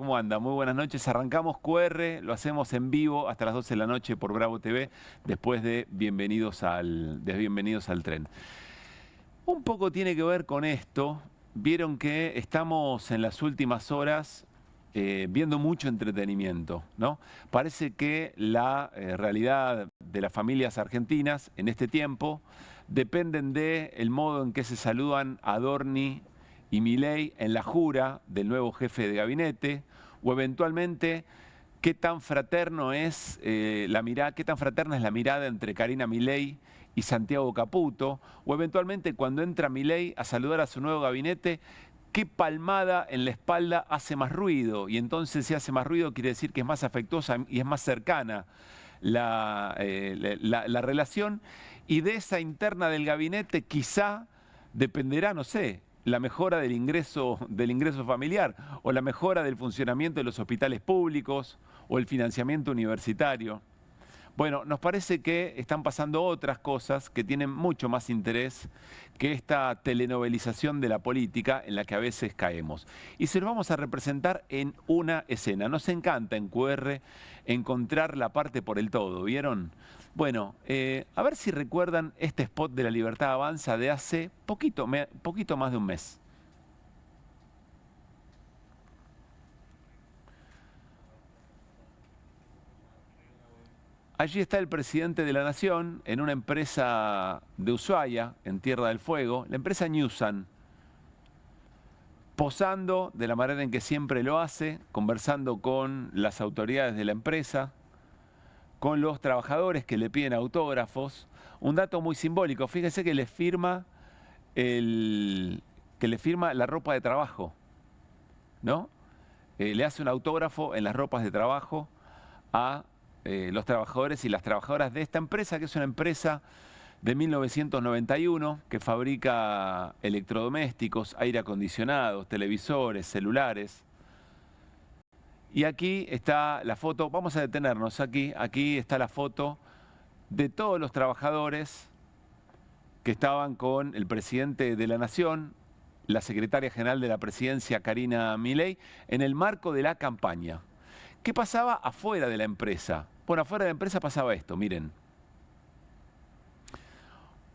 ¿Cómo anda? Muy buenas noches. Arrancamos QR, lo hacemos en vivo hasta las 12 de la noche por Bravo TV, después de Bienvenidos al Tren. Un poco tiene que ver con esto. Vieron que estamos en las últimas horas viendo mucho entretenimiento, ¿no? Parece que la realidad de las familias argentinas en este tiempo dependen del modo en que se saludan Adorni y Milei en la jura del nuevo jefe de gabinete, o eventualmente qué tan fraterno es qué tan fraterna es la mirada entre Karina Milei y Santiago Caputo, o eventualmente cuando entra Milei a saludar a su nuevo gabinete, qué palmada en la espalda hace más ruido, y entonces si hace más ruido quiere decir que es más afectuosa y es más cercana la relación, y de esa interna del gabinete quizá dependerá, no sé, la mejora del ingreso familiar, o la mejora del funcionamiento de los hospitales públicos, o el financiamiento universitario. Bueno, nos parece que están pasando otras cosas que tienen mucho más interés que esta telenovelización de la política en la que a veces caemos. Y se lo vamos a representar en una escena. Nos encanta en QR encontrar la parte por el todo, ¿vieron? Bueno, a ver si recuerdan este spot de La Libertad Avanza de hace poquito más de un mes. Allí está el presidente de la Nación en una empresa de Ushuaia, en Tierra del Fuego, la empresa Newsan, posando de la manera en que siempre lo hace, conversando con las autoridades de la empresa, con los trabajadores que le piden autógrafos. Un dato muy simbólico, fíjese que le firma la ropa de trabajo, ¿no? Le hace un autógrafo en las ropas de trabajo a los trabajadores y las trabajadoras de esta empresa, que es una empresa de 1991 que fabrica electrodomésticos, aire acondicionados, televisores, celulares. Y aquí está la foto, vamos a detenernos aquí está la foto de todos los trabajadores que estaban con el presidente de la Nación, la secretaria general de la presidencia, Karina Milei, en el marco de la campaña. ¿Qué pasaba afuera de la empresa? Bueno, afuera de la empresa pasaba esto, miren.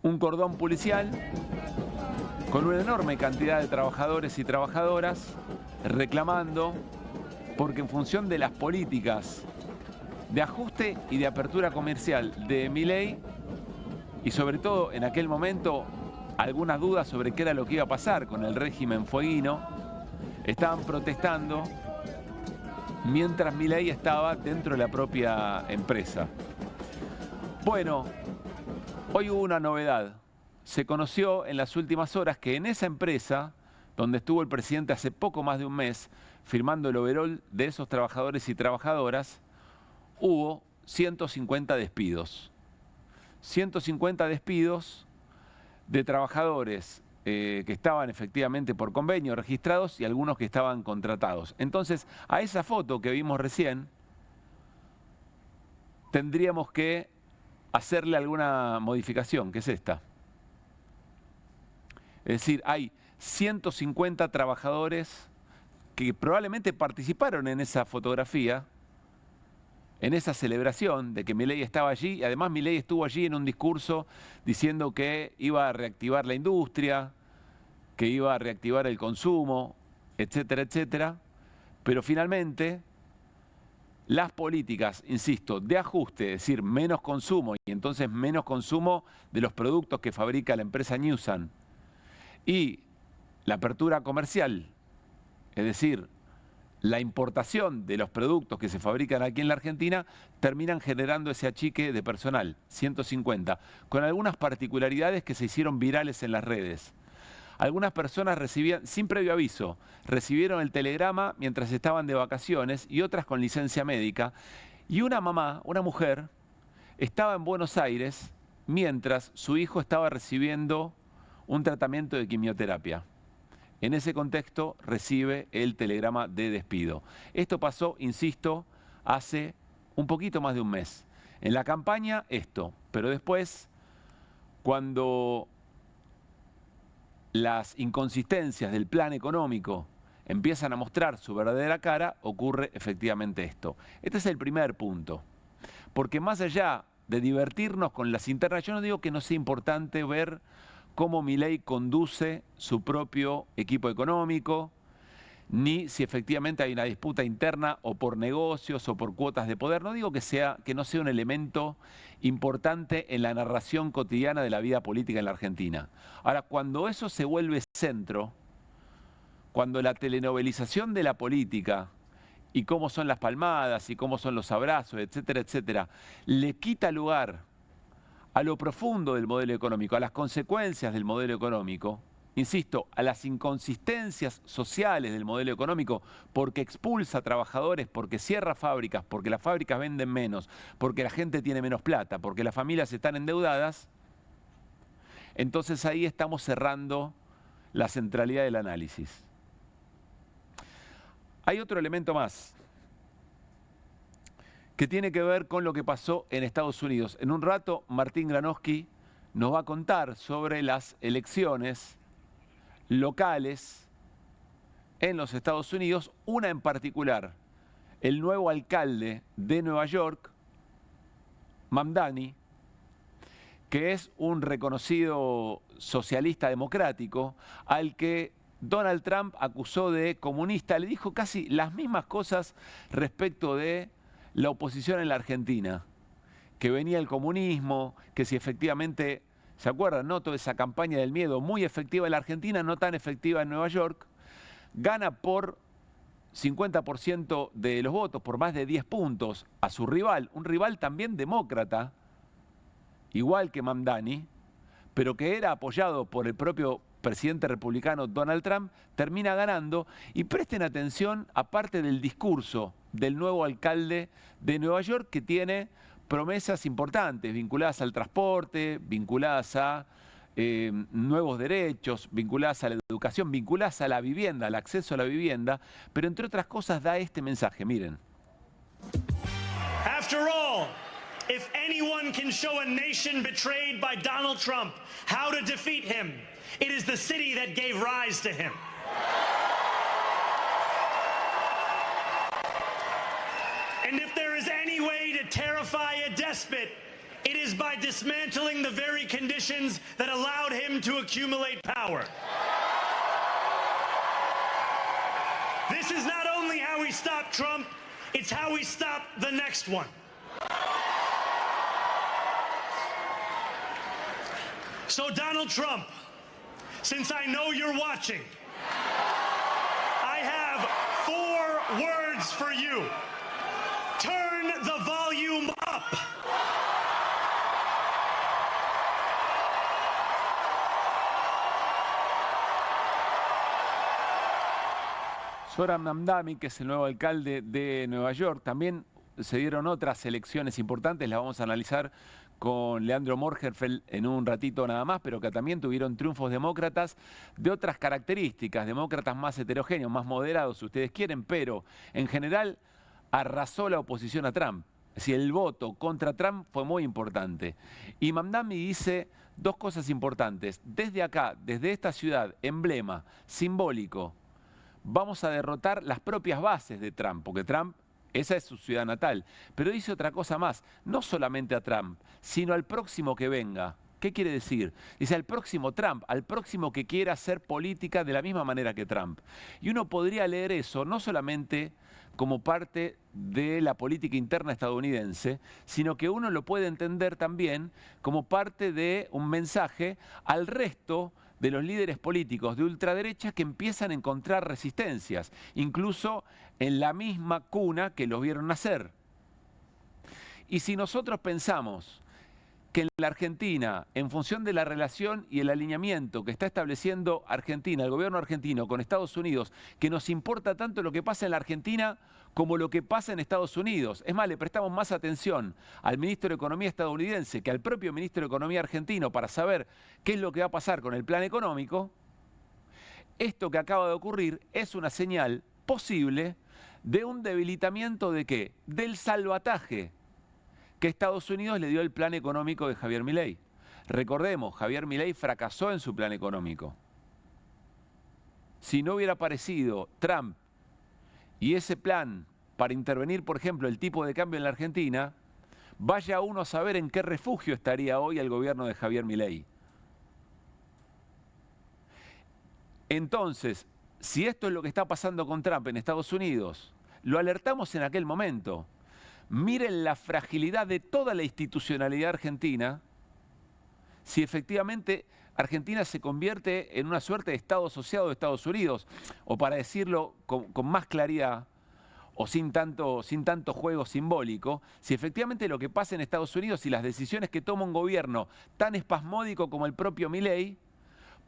Un cordón policial con una enorme cantidad de trabajadores y trabajadoras reclamando porque en función de las políticas de ajuste y de apertura comercial de Milei, y sobre todo en aquel momento algunas dudas sobre qué era lo que iba a pasar con el régimen fueguino, estaban protestando mientras Milei estaba dentro de la propia empresa. Bueno, hoy hubo una novedad. Se conoció en las últimas horas que en esa empresa, donde estuvo el presidente hace poco más de un mes, firmando el overol de esos trabajadores y trabajadoras, hubo 150 despidos. 150 despidos de trabajadores que estaban efectivamente por convenio registrados y algunos que estaban contratados. Entonces, a esa foto que vimos recién, tendríamos que hacerle alguna modificación, que es esta. Es decir, hay 150 trabajadores que probablemente participaron en esa fotografía, en esa celebración de que Milei estaba allí, y además Milei estuvo allí en un discurso diciendo que iba a reactivar la industria, que iba a reactivar el consumo, etcétera, etcétera. Pero finalmente, las políticas, insisto, de ajuste, es decir, menos consumo, y entonces menos consumo de los productos que fabrica la empresa Newsan, y la apertura comercial, es decir, la importación de los productos que se fabrican aquí en la Argentina, terminan generando ese achique de personal, 150, con algunas particularidades que se hicieron virales en las redes. Algunas personas recibían, sin previo aviso, recibieron el telegrama mientras estaban de vacaciones y otras con licencia médica. Y una mamá, una mujer, estaba en Buenos Aires mientras su hijo estaba recibiendo un tratamiento de quimioterapia. En ese contexto recibe el telegrama de despido. Esto pasó, insisto, hace un poquito más de un mes. En la campaña esto, pero después, cuando las inconsistencias del plan económico empiezan a mostrar su verdadera cara, ocurre efectivamente esto. Este es el primer punto. Porque más allá de divertirnos con las internas, yo no digo que no sea importante ver cómo Milei conduce su propio equipo económico, ni si efectivamente hay una disputa interna o por negocios o por cuotas de poder. No digo que no sea un elemento importante en la narración cotidiana de la vida política en la Argentina. Ahora, cuando eso se vuelve centro, cuando la telenovelización de la política y cómo son las palmadas y cómo son los abrazos, etcétera, etcétera, le quita lugar a lo profundo del modelo económico, a las consecuencias del modelo económico, insisto, a las inconsistencias sociales del modelo económico, porque expulsa trabajadores, porque cierra fábricas, porque las fábricas venden menos, porque la gente tiene menos plata, porque las familias están endeudadas, entonces ahí estamos cerrando la centralidad del análisis. Hay otro elemento más que tiene que ver con lo que pasó en Estados Unidos. En un rato, Martín Granowski nos va a contar sobre las elecciones locales en los Estados Unidos, una en particular, el nuevo alcalde de Nueva York, Mamdani, que es un reconocido socialista democrático, al que Donald Trump acusó de comunista, le dijo casi las mismas cosas respecto de la oposición en la Argentina, que venía el comunismo, que si efectivamente, ¿se acuerdan, no? Toda esa campaña del miedo muy efectiva en la Argentina, no tan efectiva en Nueva York, gana por 50% de los votos, por más de 10 puntos a su rival, un rival también demócrata, igual que Mamdani, pero que era apoyado por el propio presidente republicano Donald Trump, termina ganando. Y presten atención, aparte del discurso del nuevo alcalde de Nueva York, que tiene promesas importantes vinculadas al transporte, vinculadas a nuevos derechos, vinculadas a la educación, vinculadas a la vivienda, al acceso a la vivienda, pero entre otras cosas da este mensaje, miren. After all, if anyone can show a nation betrayed by Donald Trump how to defeat him, it is the city that gave rise to him. And if there is any way to terrify a despot, it is by dismantling the very conditions that allowed him to accumulate power. This is not only how we stop Trump, it's how we stop the next one. So Donald Trump, since I know you're watching, I have 4 words for you. Turn the volume up. Zoran Mamdani, que es el nuevo alcalde de Nueva York, también se dieron otras elecciones importantes, las vamos a analizar con Leandro Morgenfeld en un ratito nada más, pero que también tuvieron triunfos demócratas de otras características, demócratas más heterogéneos, más moderados, si ustedes quieren, pero en general arrasó la oposición a Trump. Es decir, el voto contra Trump fue muy importante. Y Mamdani dice 2 cosas importantes. Desde acá, desde esta ciudad, emblema, simbólico, vamos a derrotar las propias bases de Trump, porque Trump, esa es su ciudad natal. Pero dice otra cosa más, no solamente a Trump, sino al próximo que venga. ¿Qué quiere decir? Dice al próximo Trump, al próximo que quiera hacer política de la misma manera que Trump. Y uno podría leer eso no solamente como parte de la política interna estadounidense, sino que uno lo puede entender también como parte de un mensaje al resto de los líderes políticos de ultraderecha que empiezan a encontrar resistencias, incluso en la misma cuna que los vieron nacer. Y si nosotros pensamos que en la Argentina, en función de la relación y el alineamiento que está estableciendo Argentina, el gobierno argentino con Estados Unidos, que nos importa tanto lo que pasa en la Argentina como lo que pasa en Estados Unidos. Es más, le prestamos más atención al ministro de Economía estadounidense que al propio ministro de Economía argentino para saber qué es lo que va a pasar con el plan económico. Esto que acaba de ocurrir es una señal posible de un debilitamiento de ¿qué? Del salvataje que Estados Unidos le dio el plan económico de Javier Milei. Recordemos, Javier Milei fracasó en su plan económico. si no hubiera aparecido Trump y ese plan para intervenir, por ejemplo, el tipo de cambio en la Argentina, vaya uno a saber en qué refugio estaría hoy el gobierno de Javier Milei. Entonces, si esto es lo que está pasando con Trump en Estados Unidos, lo alertamos en aquel momento. Miren la fragilidad de toda la institucionalidad argentina, si efectivamente Argentina se convierte en una suerte de Estado asociado de Estados Unidos, o para decirlo con más claridad, o sin tanto juego simbólico, si efectivamente lo que pasa en Estados Unidos y las decisiones que toma un gobierno tan espasmódico como el propio Milei,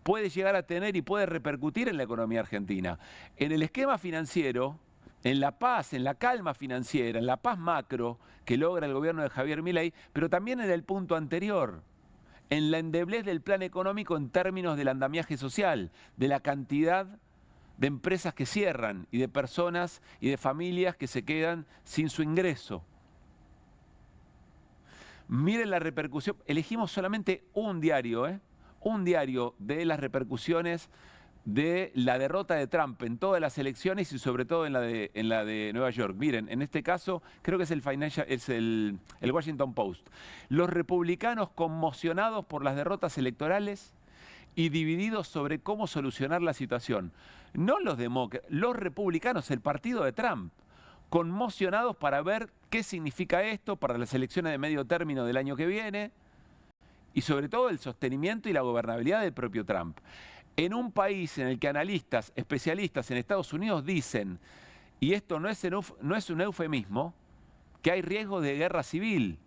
puede llegar a tener y puede repercutir en la economía argentina. En el esquema financiero, en la paz, en la calma financiera, en la paz macro que logra el gobierno de Javier Milei, pero también en el punto anterior, en la endeblez del plan económico en términos del andamiaje social, de la cantidad de empresas que cierran y de personas y de familias que se quedan sin su ingreso. Miren la repercusión, elegimos solamente un diario de las repercusiones de la derrota de Trump en todas las elecciones y sobre todo en la de Nueva York. Miren, en este caso creo que es el Washington Post. Los republicanos conmocionados por las derrotas electorales y divididos sobre cómo solucionar la situación. No los demócratas, los republicanos, el partido de Trump, conmocionados para ver qué significa esto para las elecciones de medio término del año que viene y sobre todo el sostenimiento y la gobernabilidad del propio Trump. En un país en el que analistas, especialistas en Estados Unidos dicen, y esto no es un eufemismo, que hay riesgo de guerra civil,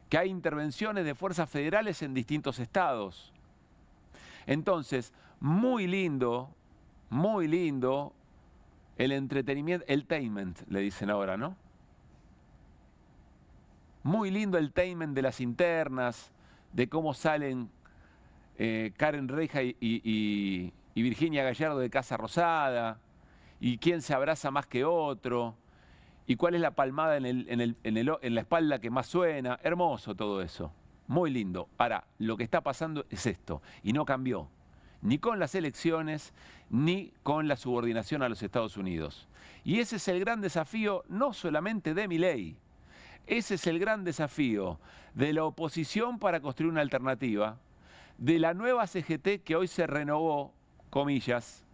que hay intervenciones de fuerzas federales en distintos estados. Entonces, muy lindo el entretenimiento, el tainment, le dicen ahora, ¿no? Muy lindo el tainment de las internas, de cómo salen Karen Reija y Virginia Gallardo de Casa Rosada, y quién se abraza más que otro, y cuál es la palmada en la espalda que más suena. Hermoso todo eso, muy lindo. Ahora, lo que está pasando es esto, y no cambió, ni con las elecciones, ni con la subordinación a los Estados Unidos. Y ese es el gran desafío, no solamente de Milei, ese es el gran desafío de la oposición para construir una alternativa, de la nueva CGT que hoy se renovó, comillas,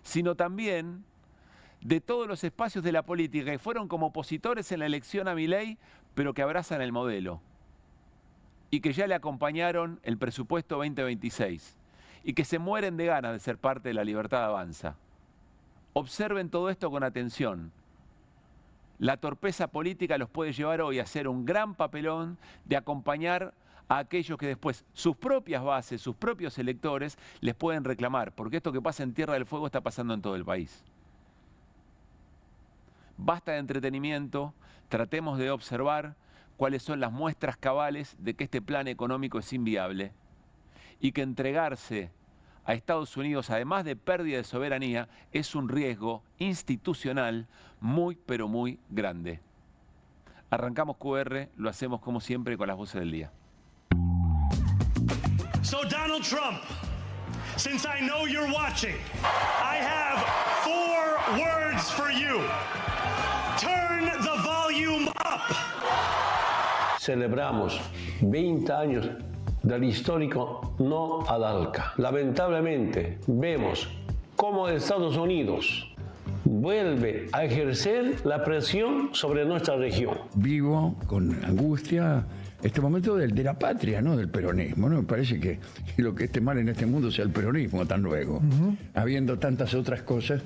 sino también de todos los espacios de la política que fueron como opositores en la elección a Milei, pero que abrazan el modelo y que ya le acompañaron el presupuesto 2026 y que se mueren de ganas de ser parte de La Libertad Avanza. Observen todo esto con atención. La torpeza política los puede llevar hoy a hacer un gran papelón de acompañar a aquellos que después sus propias bases, sus propios electores les pueden reclamar, porque esto que pasa en Tierra del Fuego está pasando en todo el país. Basta de entretenimiento, tratemos de observar cuáles son las muestras cabales de que este plan económico es inviable y que entregarse a Estados Unidos, además de pérdida de soberanía, es un riesgo institucional muy, pero muy grande. Arrancamos QR, lo hacemos como siempre con las voces del día. So Donald Trump, since I know you're watching, I have 4 words for you. Turn the volume up. Celebramos 20 años del histórico no al ALCA. Lamentablemente vemos cómo Estados Unidos vuelve a ejercer la presión sobre nuestra región. Vivo con angustia este momento de la patria, ¿no? Del peronismo, ¿no? Me parece que lo que esté mal en este mundo sea el peronismo tan luego, habiendo tantas otras cosas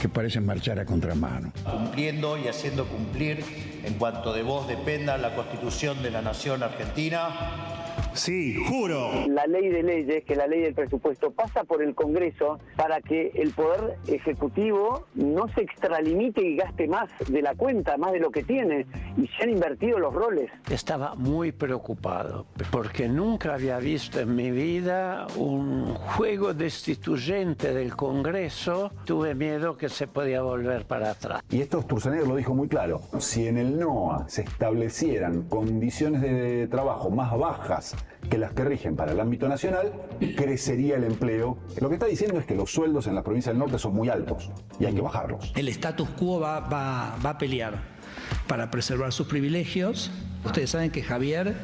que parecen marchar a contramano. Cumpliendo y haciendo cumplir, en cuanto de vos dependa, la Constitución de la Nación Argentina. Sí, juro. La ley de leyes, que es la ley del presupuesto, pasa por el Congreso para que el Poder Ejecutivo no se extralimite y gaste más de la cuenta, más de lo que tiene, y se han invertido los roles. Estaba muy preocupado porque nunca había visto en mi vida un juego destituyente del Congreso. Tuve miedo que se podía volver para atrás. Y esto Sturzenegger lo dijo muy claro. Si en el NOA se establecieran condiciones de trabajo más bajas que las que rigen para el ámbito nacional, crecería el empleo. Lo que está diciendo es que los sueldos en la provincia del norte son muy altos y hay que bajarlos. El status quo va a pelear para preservar sus privilegios. Ustedes saben que Javier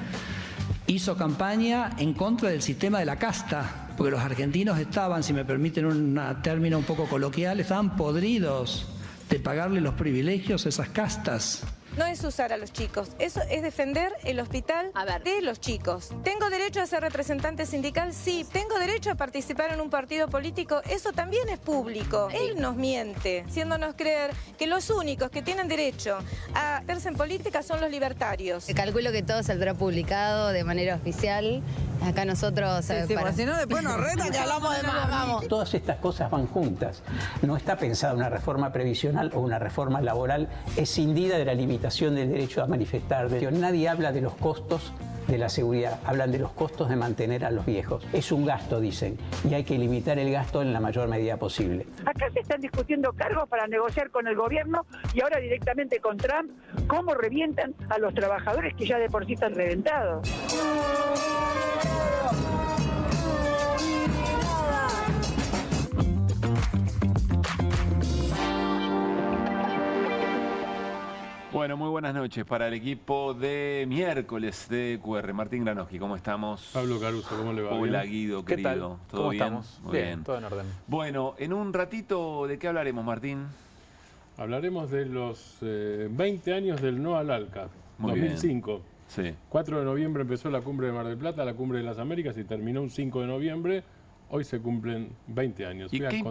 hizo campaña en contra del sistema de la casta, porque los argentinos estaban, si me permiten un término un poco coloquial, estaban podridos de pagarle los privilegios a esas castas. No es usar a los chicos, eso es defender el hospital de los chicos. ¿Tengo derecho a ser representante sindical? Sí. ¿Tengo derecho a participar en un partido político? Eso también es público. Él nos miente, haciéndonos creer que los únicos que tienen derecho a meterse en política son los libertarios. Calculo que todo saldrá publicado de manera oficial. Acá nosotros... Si no, después nos retan que hablamos de más. Vamos. Todas estas cosas van juntas. No está pensada una reforma previsional o una reforma laboral escindida de la limitación del derecho a manifestar. Nadie habla de los costos de la seguridad, hablan de los costos de mantener a los viejos. Es un gasto, dicen, y hay que limitar el gasto en la mayor medida posible. Acá se están discutiendo cargos para negociar con el gobierno y ahora directamente con Trump, cómo revientan a los trabajadores que ya de por sí están reventados. Bueno, muy buenas noches para el equipo de miércoles de QR. Martín Granoski, ¿cómo estamos? Pablo Caruso, ¿cómo le va? Hola, Guido, ¿Qué querido. tal? ¿Todo ¿Cómo bien? estamos? Muy Bien, todo en orden. Bueno, en un ratito, ¿de qué hablaremos, Martín? Hablaremos de los 20 años del No al ALCA, Muy 2005. bien. Sí. 4 de noviembre empezó la cumbre de Mar del Plata, la cumbre de las Américas, y terminó un 5 de noviembre. Hoy se cumplen 20 años. ¿Y qué?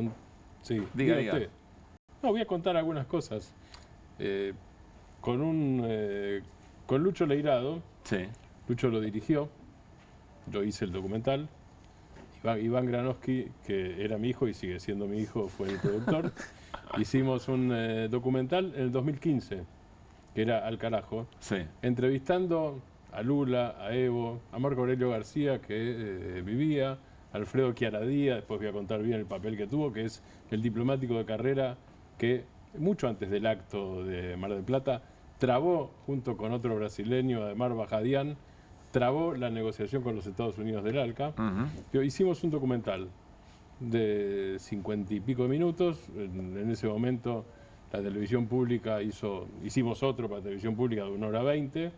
Sí, Diga. usted. No, voy a contar algunas cosas. Con Lucho Leirado, Sí. Lucho lo dirigió, yo hice el documental. Iván Granoski, que era mi hijo y sigue siendo mi hijo, fue el productor. Hicimos un documental en el 2015, que era Al Carajo, Sí. entrevistando a Lula, a Evo, a Marco Aurelio García, que vivía, a Alfredo Chiaradía, después voy a contar bien el papel que tuvo, que es el diplomático de carrera que, mucho antes del acto de Mar del Plata, trabó, junto con otro brasileño, Ademar Bajadian, trabó la negociación con los Estados Unidos del ALCA. Hicimos un documental de 50 y pico de minutos. En ese momento la televisión pública hicimos otro para televisión pública de 1 hora 20.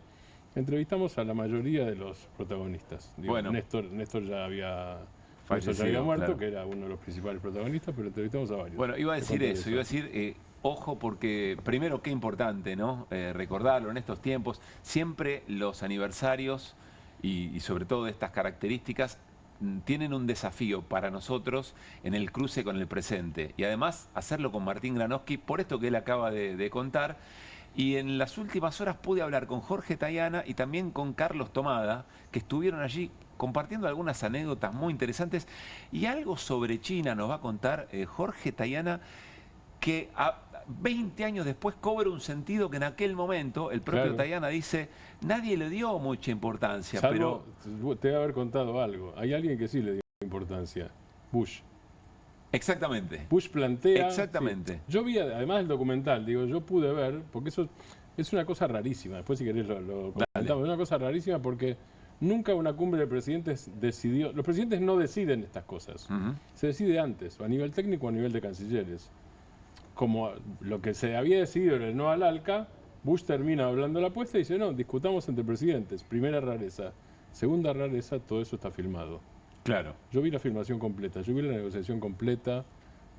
Entrevistamos a la mayoría de los protagonistas. Bueno. Néstor ya había Fallecido, muerto, claro. que era uno de los principales protagonistas, pero entrevistamos a varios. Bueno, iba a decir eso, iba a decir, ojo, porque primero qué importante, ¿no? Recordarlo en estos tiempos, siempre los aniversarios y sobre todo de estas características tienen un desafío para nosotros en el cruce con el presente y además hacerlo con Martín Granoski por esto que él acaba de contar. Y en las últimas horas pude hablar con Jorge Tayana y también con Carlos Tomada, que estuvieron allí compartiendo algunas anécdotas muy interesantes y algo sobre China nos va a contar Jorge Tayana, que 20 años después cobra un sentido que en aquel momento el propio Tayana dice, nadie le dio mucha importancia. Salvo, pero te debe haber contado algo. Hay alguien que sí le dio importancia. Bush. Exactamente. Bush plantea... Exactamente. Sí. Yo vi, además del documental, yo pude ver, porque eso es una cosa rarísima. Después si querés lo comentamos. Es una cosa rarísima porque nunca una cumbre de presidentes decidió... Los presidentes no deciden estas cosas. Se decide antes, o a nivel técnico o a nivel de cancilleres. Como lo que se había decidido en el No al ALCA, Bush termina hablando la apuesta y dice, no, discutamos entre presidentes. Primera rareza. Segunda rareza, todo eso está filmado. Claro. Yo vi la filmación completa, yo vi la negociación completa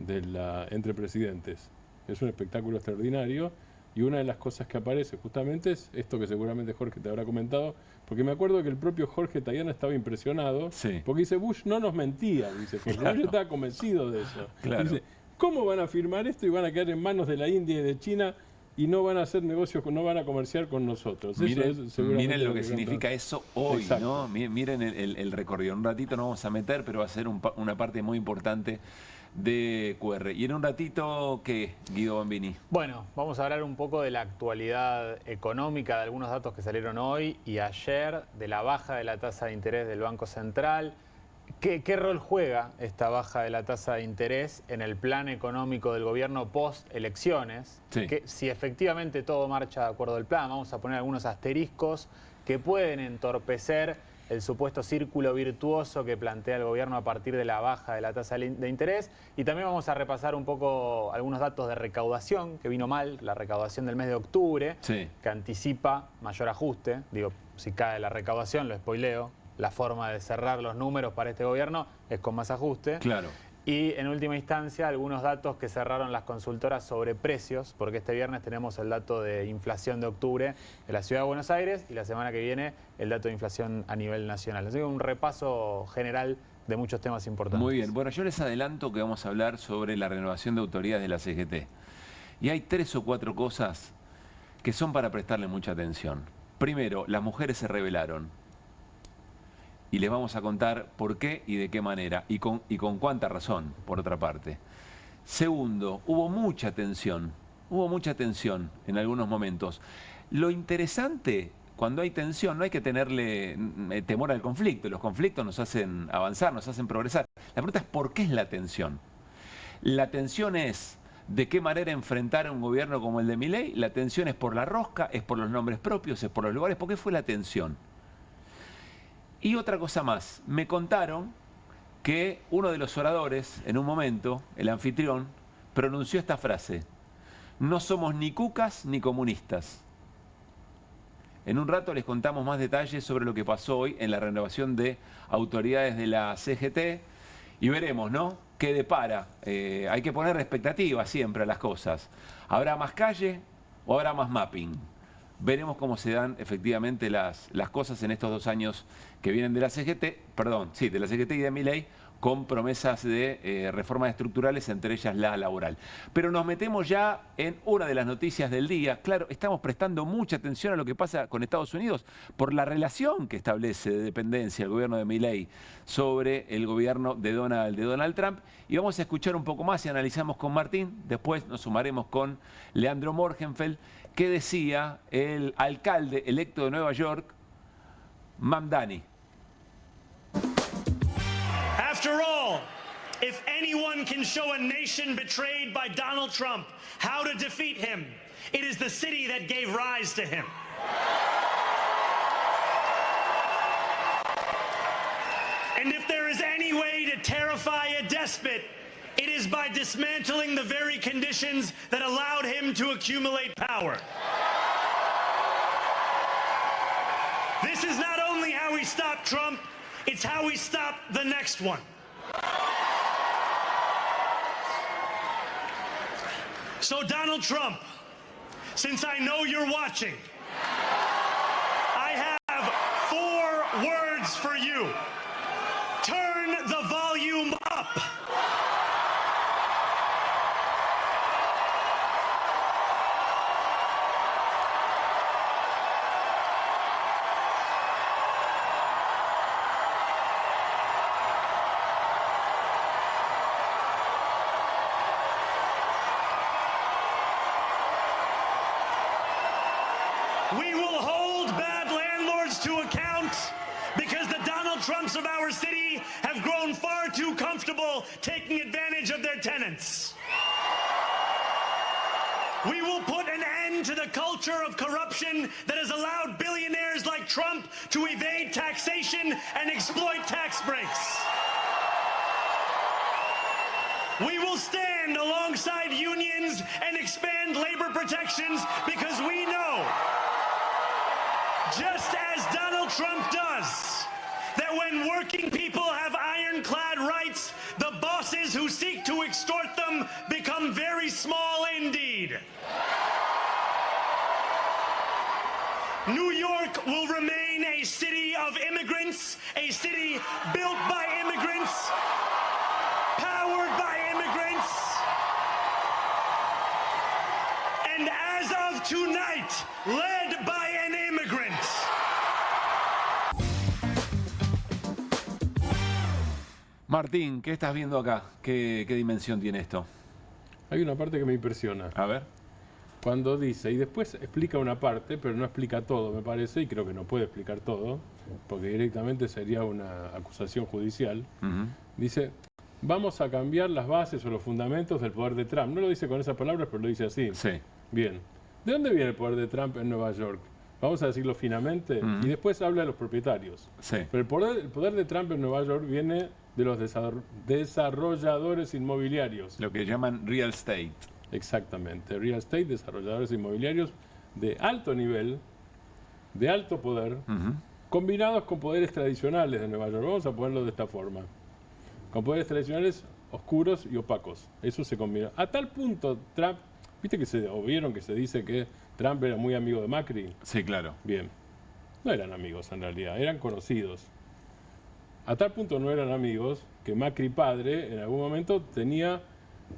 entre presidentes. Es un espectáculo extraordinario y una de las cosas que aparece justamente es esto que seguramente Jorge te habrá comentado, porque me acuerdo que el propio Jorge Tayana estaba impresionado, porque dice, Bush no nos mentía, dice, porque Bush estaba convencido de eso. Claro. Dice, ¿cómo van a firmar esto y van a quedar en manos de la India y de China y no van a hacer negocios, no van a comerciar con nosotros? Miren lo que significa eso hoy, Exacto. ¿no? Miren el recorrido. En un ratito nos vamos a meter, pero va a ser una parte muy importante de QR. Y en un ratito, ¿qué, Guido Bambini? Bueno, vamos a hablar un poco de la actualidad económica, de algunos datos que salieron hoy y ayer, de la baja de la tasa de interés del Banco Central. ¿Qué rol juega esta baja de la tasa de interés en el plan económico del gobierno post-elecciones? Sí. Que si efectivamente todo marcha de acuerdo al plan, vamos a poner algunos asteriscos que pueden entorpecer el supuesto círculo virtuoso que plantea el gobierno a partir de la baja de la tasa de interés. Y también vamos a repasar un poco algunos datos de recaudación, que vino mal, la recaudación del mes de octubre, que anticipa mayor ajuste. Digo, si cae la recaudación, lo spoileo, la forma de cerrar los números para este gobierno es con más ajuste. Claro. Y en última instancia, algunos datos que cerraron las consultoras sobre precios, porque este viernes tenemos el dato de inflación de octubre de la Ciudad de Buenos Aires y la semana que viene el dato de inflación a nivel nacional. Así que un repaso general de muchos temas importantes. Muy bien. Bueno, yo les adelanto que vamos a hablar sobre la renovación de autoridades de la CGT. Y hay 3 o 4 cosas que son para prestarle mucha atención. Primero, las mujeres se rebelaron. Y les vamos a contar por qué y de qué manera, y con cuánta razón, por otra parte. Segundo, hubo mucha tensión en algunos momentos. Lo interesante, cuando hay tensión, no hay que tenerle temor al conflicto. Los conflictos nos hacen avanzar, nos hacen progresar. La pregunta es ¿por qué es la tensión? La tensión es de qué manera enfrentar a un gobierno como el de Milei. La tensión es por la rosca, es por los nombres propios, es por los lugares. ¿Por qué fue la tensión? Y otra cosa más, me contaron que uno de los oradores, en un momento, el anfitrión, pronunció esta frase: no somos ni cucas ni comunistas. En un rato les contamos más detalles sobre lo que pasó hoy en la renovación de autoridades de la CGT y veremos, ¿no?, qué depara. Hay que poner expectativas siempre a las cosas. ¿Habrá más calle o habrá más mapping? Veremos cómo se dan efectivamente las cosas en estos 2 años que vienen de la CGT, de la CGT y de Milei, con promesas de reformas estructurales, entre ellas la laboral. Pero nos metemos ya en una de las noticias del día. Claro, estamos prestando mucha atención a lo que pasa con Estados Unidos por la relación que establece de dependencia el gobierno de Milei sobre el gobierno de Donald Trump. Y vamos a escuchar un poco más y analizamos con Martín. Después nos sumaremos con Leandro Morgenfeld, que decía el alcalde electo de Nueva York, Mamdani. After all, if anyone can show a nation betrayed by Donald Trump how to defeat him, it is the city that gave rise to him. And if there is any way to terrify a despot, it is by dismantling the very conditions that allowed him to accumulate power. This is not only how we stop Trump, it's how we stop the next one. So Donald Trump, since I know you're watching, I have 4 words for you. Turn the volume up. We will hold bad landlords to account because the Donald Trumps of our city have grown far too comfortable taking advantage of their tenants. We will put an end to the culture of corruption that has allowed billionaires like Trump to evade taxation and exploit tax breaks. We will stand alongside unions and expand labor protections because we know, just as Donald Trump does, that when working people have ironclad rights, the bosses who seek to extort them become very small indeed. New York will remain a city of immigrants, a city built by immigrants, powered by immigrants, and as of tonight, led by an immigrant. Martín, ¿qué estás viendo acá? ¿Qué dimensión tiene esto? Hay una parte que me impresiona. A ver. Cuando dice, y después explica una parte, pero no explica todo, me parece, y creo que no puede explicar todo, porque directamente sería una acusación judicial. Dice, vamos a cambiar las bases o los fundamentos del poder de Trump. No lo dice con esas palabras, pero lo dice así. Sí. Bien. ¿De dónde viene el poder de Trump en Nueva York? vamos a decirlo finamente, y después habla de los propietarios. Sí. Pero el poder de Trump en Nueva York viene de los desarrolladores inmobiliarios. Lo que llaman real estate. Exactamente, real estate, desarrolladores inmobiliarios de alto nivel, de alto poder, combinados con poderes tradicionales de Nueva York. Vamos a ponerlo de esta forma. Con poderes tradicionales oscuros y opacos. Eso se combina. A tal punto, Trump, ¿viste vieron que se dice que Trump era muy amigo de Macri? Sí, claro. Bien. No eran amigos en realidad, eran conocidos. A tal punto no eran amigos que Macri padre en algún momento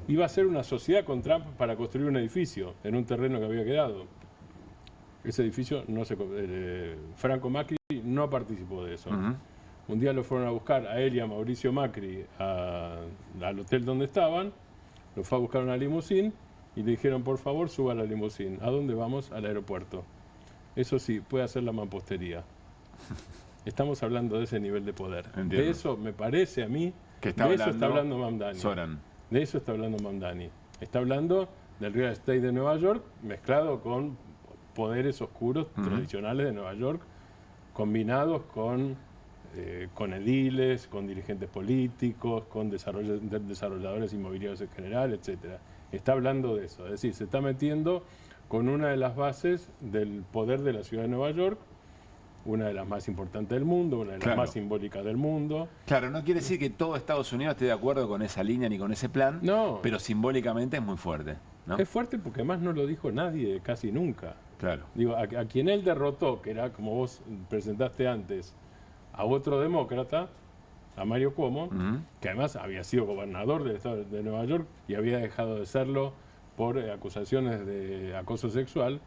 iba a hacer una sociedad con Trump para construir un edificio en un terreno que había quedado. Ese edificio Franco Macri no participó de eso. Un día lo fueron a buscar a él y a Mauricio Macri al hotel donde estaban, lo fue a buscar una limusín y le dijeron, por favor, suba a la limusín. ¿A dónde vamos? Al aeropuerto. Eso sí, puede hacer la mampostería. Estamos hablando de ese nivel de poder. Entiendo. De eso me parece a mí, que de eso está hablando Mamdani. Soran. De eso está hablando Mamdani. Está hablando del real estate de Nueva York mezclado con poderes oscuros tradicionales de Nueva York, combinados con ediles, con dirigentes políticos, con desarrolladores inmobiliarios en general, etcétera. Está hablando de eso, es decir, se está metiendo con una de las bases del poder de la ciudad de Nueva York, una de las más importantes del mundo, una de las más simbólicas del mundo. Claro, no quiere decir que todo Estados Unidos esté de acuerdo con esa línea ni con ese plan, no, pero simbólicamente es muy fuerte, ¿no? Es fuerte porque además no lo dijo nadie casi nunca. Claro. Digo, a quien él derrotó, que era como vos presentaste antes, a otro demócrata, a Mario Cuomo, que además había sido gobernador del estado de Nueva York y había dejado de serlo por acusaciones de acoso sexual,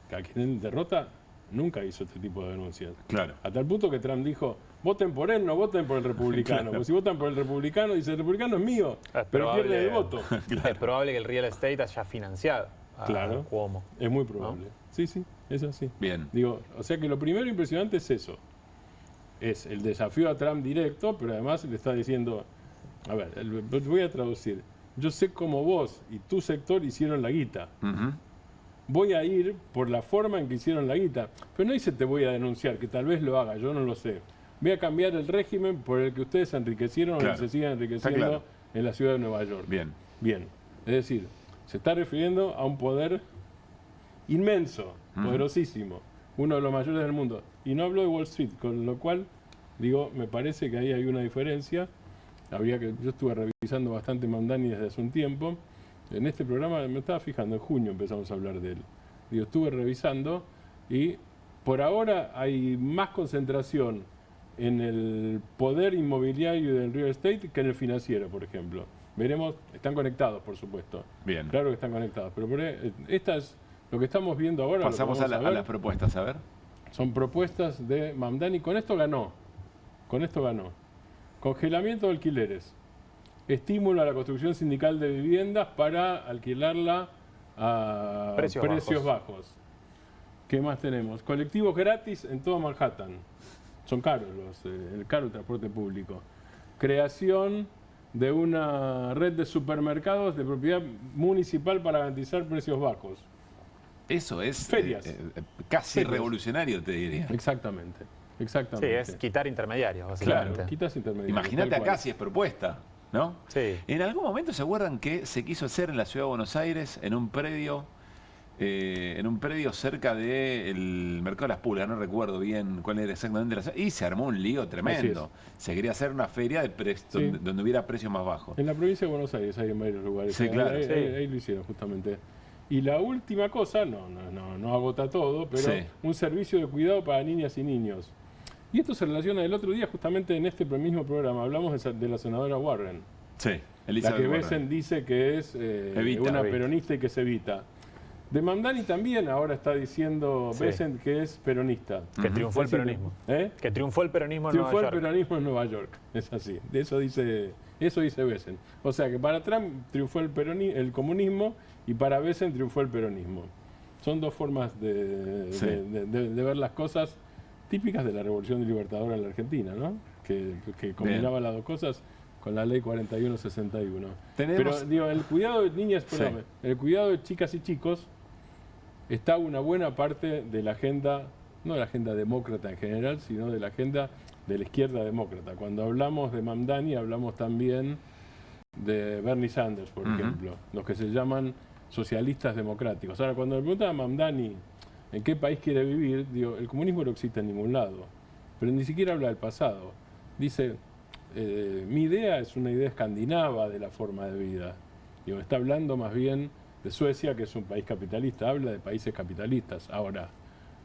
que a quien él derrota nunca hizo este tipo de denuncias. Claro. A tal punto que Trump dijo, voten por él, no voten por el republicano. Claro. Porque si votan por el republicano, dice, el republicano es mío, pero pierde el voto. Es probable que el real estate haya financiado a Cuomo. Es muy probable. ¿No? Sí, es así. Bien. Digo, o sea que lo primero impresionante es eso. Es el desafío a Trump directo, pero además le está diciendo, a ver, voy a traducir. Yo sé cómo vos y tu sector hicieron la guita. Voy a ir por la forma en que hicieron la guita. Pero no dice te voy a denunciar, que tal vez lo haga, yo no lo sé. Voy a cambiar el régimen por el que ustedes se enriquecieron o se sigan enriqueciendo en la ciudad de Nueva York. Bien. Bien. Es decir, se está refiriendo a un poder inmenso, poderosísimo, uno de los mayores del mundo. Y no hablo de Wall Street, con lo cual, digo, me parece que ahí hay una diferencia. Yo estuve revisando bastante Mamdani desde hace un tiempo. En este programa me estaba fijando, en junio empezamos a hablar de él. Digo, estuve revisando y por ahora hay más concentración en el poder inmobiliario del real estate que en el financiero, por ejemplo. Veremos, están conectados, por supuesto. Bien. Claro que están conectados, pero esta es lo que estamos viendo ahora. Pasamos a las propuestas, a ver. Son propuestas de Mamdani. Con esto ganó. Congelamiento de alquileres. Estímulo a la construcción sindical de viviendas para alquilarla a precios bajos. ¿Qué más tenemos? Colectivos gratis en todo Manhattan. Son caros el transporte público. Creación de una red de supermercados de propiedad municipal para garantizar precios bajos. Eso es ferias. Casi revolucionario, te diría. Exactamente. Sí, es quitar intermediarios, básicamente. Claro, quitas intermediarios. Imagínate acá si es propuesta, ¿no? Sí. En algún momento se acuerdan que se quiso hacer en la ciudad de Buenos Aires, en un predio cerca del Mercado de las Pulgas, no recuerdo bien cuál era exactamente la ciudad, y se armó un lío tremendo. Se quería hacer una feria donde hubiera precios más bajos. En la provincia de Buenos Aires hay en varios lugares. Sí, claro. Ahí lo hicieron justamente. Y la última cosa, no agota todo, pero un servicio de cuidado para niñas y niños. Y esto se relaciona el otro día, justamente en este mismo programa, hablamos de la senadora Warren. Sí, Elizabeth Warren. La que Besen dice que es una peronista y que se evita. De Mamdani también ahora está diciendo Besen que es peronista. Que triunfó el peronismo. Que triunfó el peronismo en Nueva York. Triunfó el peronismo en Nueva York, es así. Eso dice Besen. O sea que para Trump triunfó el comunismo y para Besen triunfó el peronismo. Son dos formas de ver las cosas típicas de la Revolución Libertadora en la Argentina, ¿no? Que combinaba las dos cosas con la Ley 4161. Pero digo, el cuidado de niñas, el cuidado de chicas y chicos está una buena parte de la agenda no de la agenda demócrata en general, sino de la agenda de la izquierda demócrata. Cuando hablamos de Mamdani, hablamos también de Bernie Sanders, por ejemplo, los que se llaman socialistas democráticos. Ahora, cuando me preguntan a Mamdani en qué país quiere vivir, digo, el comunismo no existe en ningún lado, pero ni siquiera habla del pasado. Dice, mi idea es una idea escandinava de la forma de vida. Digo, está hablando más bien de Suecia, que es un país capitalista, habla de países capitalistas. Ahora,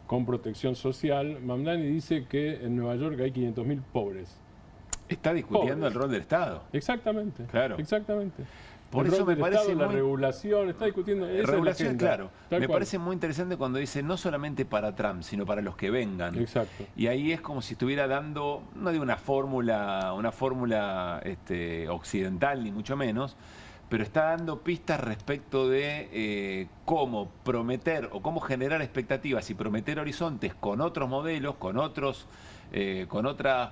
con protección social, Mamdani dice que en Nueva York hay 500.000 pobres. Está discutiendo el rol del Estado. Exactamente. Claro. Exactamente. Por el eso rol me del parece Estado, la muy... regulación, está discutiendo esa regulación, es la agenda. claro. Tal Me cual. parece muy interesante cuando dice no solamente para Trump, sino para los que vengan. Exacto. Y ahí es como si estuviera dando, no digo una fórmula occidental, ni mucho menos, pero está dando pistas respecto de cómo prometer o cómo generar expectativas y prometer horizontes con otros modelos, con otras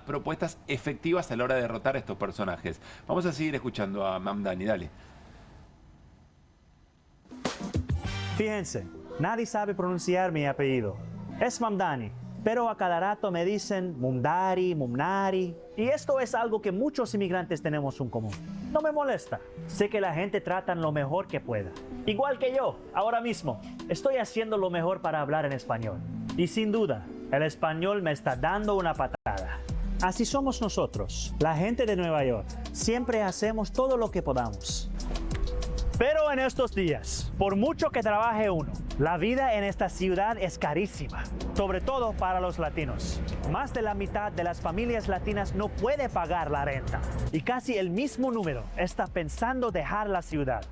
propuestas efectivas a la hora de derrotar a estos personajes. Vamos a seguir escuchando a Mamdani, dale. Fíjense, nadie sabe pronunciar mi apellido. Es Mamdani, pero a cada rato me dicen Mumdari, Mumnari. Y esto es algo que muchos inmigrantes tenemos en común. No me molesta. Sé que la gente trata lo mejor que pueda. Igual que yo, ahora mismo, estoy haciendo lo mejor para hablar en español. Y sin duda, el español me está dando una patada. Así somos nosotros, la gente de Nueva York. Siempre hacemos todo lo que podamos. Pero en estos días, por mucho que trabaje uno, la vida en esta ciudad es carísima, sobre todo para los latinos. Más de la mitad de las familias latinas no puede pagar la renta y casi el mismo número está pensando dejar la ciudad.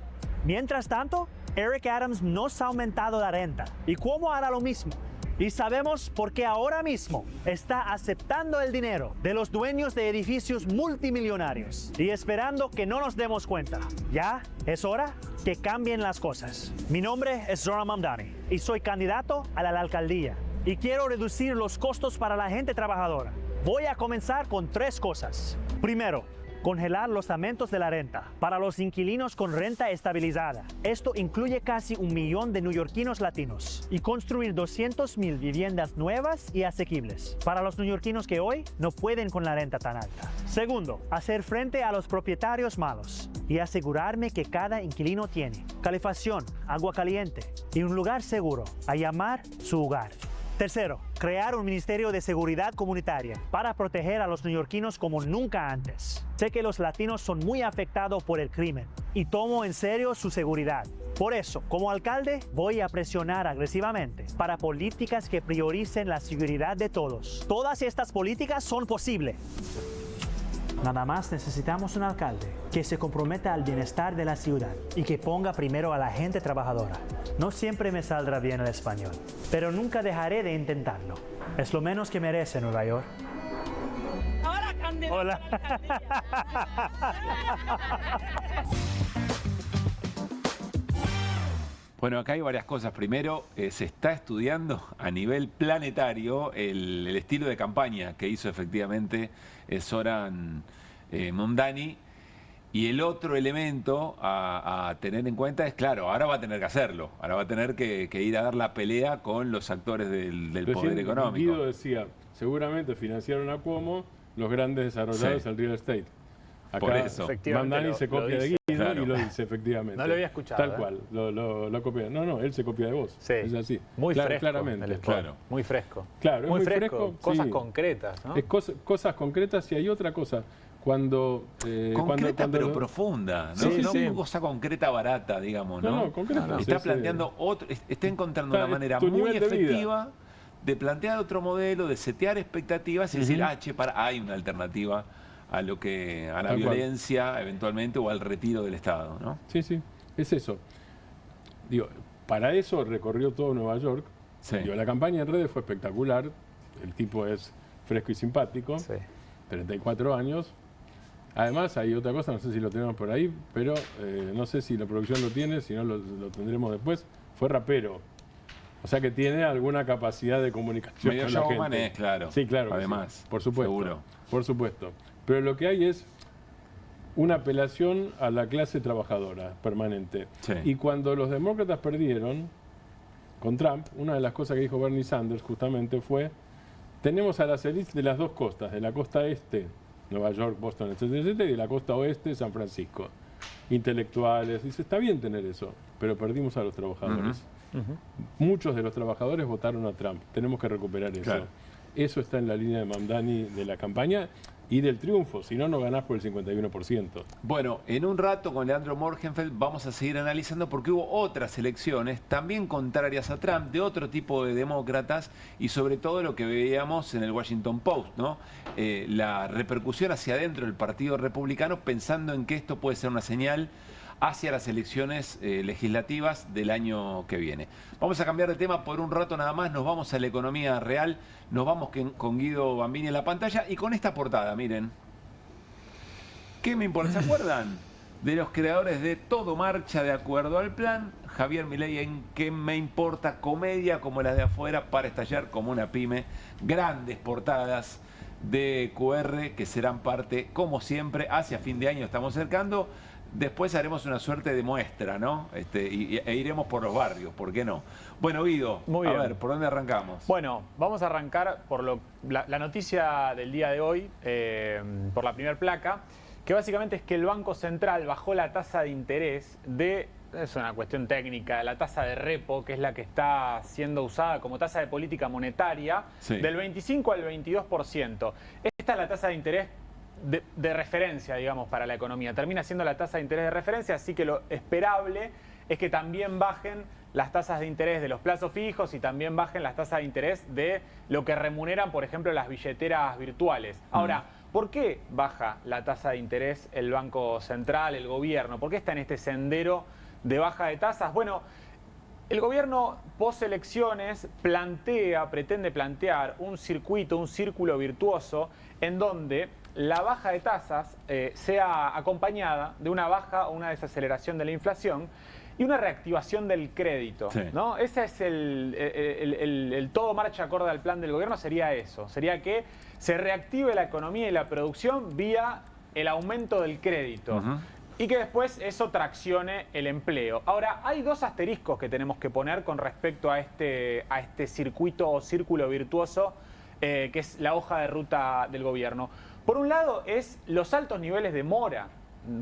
Mientras tanto, Eric Adams nos ha aumentado la renta. ¿Y cómo hará lo mismo? Y sabemos por qué ahora mismo está aceptando el dinero de los dueños de edificios multimillonarios y esperando que no nos demos cuenta. Ya es hora que cambien las cosas. Mi nombre es Zohran Mamdani y soy candidato a la alcaldía y quiero reducir los costos para la gente trabajadora. Voy a comenzar con 3 cosas. Primero, congelar los aumentos de la renta para los inquilinos con renta estabilizada. Esto incluye casi 1 millón de neoyorquinos latinos y construir 200.000 viviendas nuevas y asequibles para los neoyorquinos que hoy no pueden con la renta tan alta. Segundo, hacer frente a los propietarios malos y asegurarme que cada inquilino tiene calefacción, agua caliente y un lugar seguro a llamar su hogar. Tercero, crear un ministerio de seguridad comunitaria para proteger a los neoyorquinos como nunca antes. Sé que los latinos son muy afectados por el crimen y tomo en serio su seguridad. Por eso, como alcalde, voy a presionar agresivamente para políticas que prioricen la seguridad de todos. Todas estas políticas son posibles. Nada más necesitamos un alcalde que se comprometa al bienestar de la ciudad y que ponga primero a la gente trabajadora. No siempre me saldrá bien el español, pero nunca dejaré de intentarlo. Es lo menos que merece Nueva York. Ahora, candidato. Hola. Bueno, acá hay varias cosas. Primero, se está estudiando a nivel planetario el estilo de campaña que hizo efectivamente Zohran Mamdani. Y el otro elemento a tener en cuenta es, claro, ahora va a tener que hacerlo. Ahora va a tener que ir a dar la pelea con los actores del poder económico. Guido decía, seguramente financiaron a Cuomo los grandes desarrolladores del real estate. Acá, por eso. Mamdani se copia de Guido, claro, y lo dice efectivamente. No lo había escuchado. Tal cual, lo copia. No, él se copia de vos. Sí. Es así. Muy fresco. Claramente. Claro. Muy fresco. Claro, muy fresco. Cosas sí. concretas, ¿no? Es cosas concretas y hay otra cosa. Concreta pero profunda, ¿no? Sí, no sí. una cosa concreta barata, digamos, ¿no? No, concreta. Está planteando está encontrando una manera tu muy nivel de efectiva de plantear otro modelo, de setear expectativas y decir, hay una alternativa a lo que a la violencia eventualmente o al retiro del Estado, ¿no? Sí, es eso. Digo, para eso recorrió todo Nueva York. Sí. Digo, la campaña en redes fue espectacular. El tipo es fresco y simpático. Sí. 34 años. Además, hay otra cosa, no sé si lo tenemos por ahí, pero no sé si la producción lo tiene, si no lo tendremos después. Fue rapero. O sea que tiene alguna capacidad de comunicación Medio con la showman gente. es, claro. Sí, claro. Además, sí. Por supuesto. seguro. Por supuesto. Pero lo que hay es una apelación a la clase trabajadora permanente. Sí. Y cuando los demócratas perdieron, con Trump, una de las cosas que dijo Bernie Sanders justamente fue, tenemos a las élites de las dos costas, de la costa este, Nueva York, Boston, etcétera, etcétera, y de la costa oeste, San Francisco. Intelectuales, dice, está bien tener eso, pero perdimos a los trabajadores. Muchos de los trabajadores votaron a Trump, tenemos que recuperar eso. Claro. Eso está en la línea de Mamdani de la campaña y del triunfo, si no, no ganás por el 51%. Bueno, en un rato con Leandro Morgenfeld vamos a seguir analizando porque hubo otras elecciones también contrarias a Trump, de otro tipo de demócratas y sobre todo lo que veíamos en el Washington Post, ¿no? La repercusión hacia adentro del Partido Republicano pensando en que esto puede ser una señal hacia las elecciones legislativas del año que viene. Vamos a cambiar de tema por un rato nada más, nos vamos a la economía real, nos vamos con Guido Bambini en la pantalla y con esta portada, miren. ¿Qué me importa? ¿Se acuerdan de los creadores de Todo marcha de acuerdo al plan? Javier Milei en ¿Qué me importa? Comedia como las de afuera para estallar como una pyme. Grandes portadas de QR que serán parte, como siempre, hacia fin de año estamos acercando. Después haremos una suerte de muestra, ¿no? E iremos por los barrios, ¿por qué no? Bueno, Guido, a ver, ¿por dónde arrancamos? Bueno, vamos a arrancar por la noticia del día de hoy, por la primera placa, que básicamente es que el Banco Central bajó la tasa de interés es una cuestión técnica, la tasa de repo, que es la que está siendo usada como tasa de política monetaria, del 25 al 22%. Esta es la tasa de interés de referencia, digamos, para la economía. Termina siendo la tasa de interés de referencia, así que lo esperable es que también bajen las tasas de interés de los plazos fijos y también bajen las tasas de interés de lo que remuneran, por ejemplo, las billeteras virtuales. Ahora, ¿por qué baja la tasa de interés el Banco Central, el gobierno? ¿Por qué está en este sendero de baja de tasas? Bueno, el gobierno post-elecciones pretende plantear un círculo virtuoso en donde la baja de tasas sea acompañada de una baja o una desaceleración de la inflación y una reactivación del crédito, ¿no? Ese es el todo marcha acorde al plan del gobierno, sería eso. Sería que se reactive la economía y la producción vía el aumento del crédito. Y que después eso traccione el empleo. Ahora, hay dos asteriscos que tenemos que poner con respecto a este circuito o círculo virtuoso que es la hoja de ruta del gobierno. Por un lado es los altos niveles de mora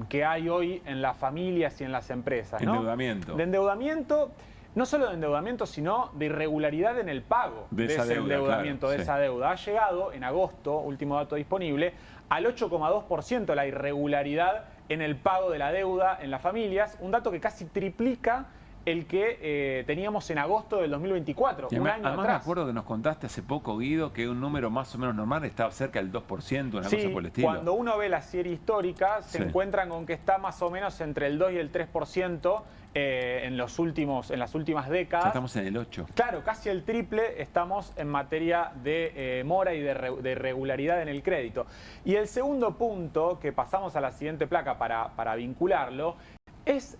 que hay hoy en las familias y en las empresas, ¿no? Endeudamiento. De endeudamiento, no solo de endeudamiento, sino de irregularidad en el pago de ese endeudamiento, de esa deuda. Ha llegado en agosto, último dato disponible, al 8,2% la irregularidad en el pago de la deuda en las familias, un dato que casi triplica el que teníamos en agosto del 2024, un año atrás. Me acuerdo que nos contaste hace poco, Guido, que un número más o menos normal estaba cerca del 2%, una cosa por el estilo. Cuando uno ve la serie histórica, se encuentran con que está más o menos entre el 2 y el 3% en las últimas décadas. Ya estamos en el 8. Claro, casi el triple estamos en materia de mora y de irregularidad en el crédito. Y el segundo punto, que pasamos a la siguiente placa para vincularlo, es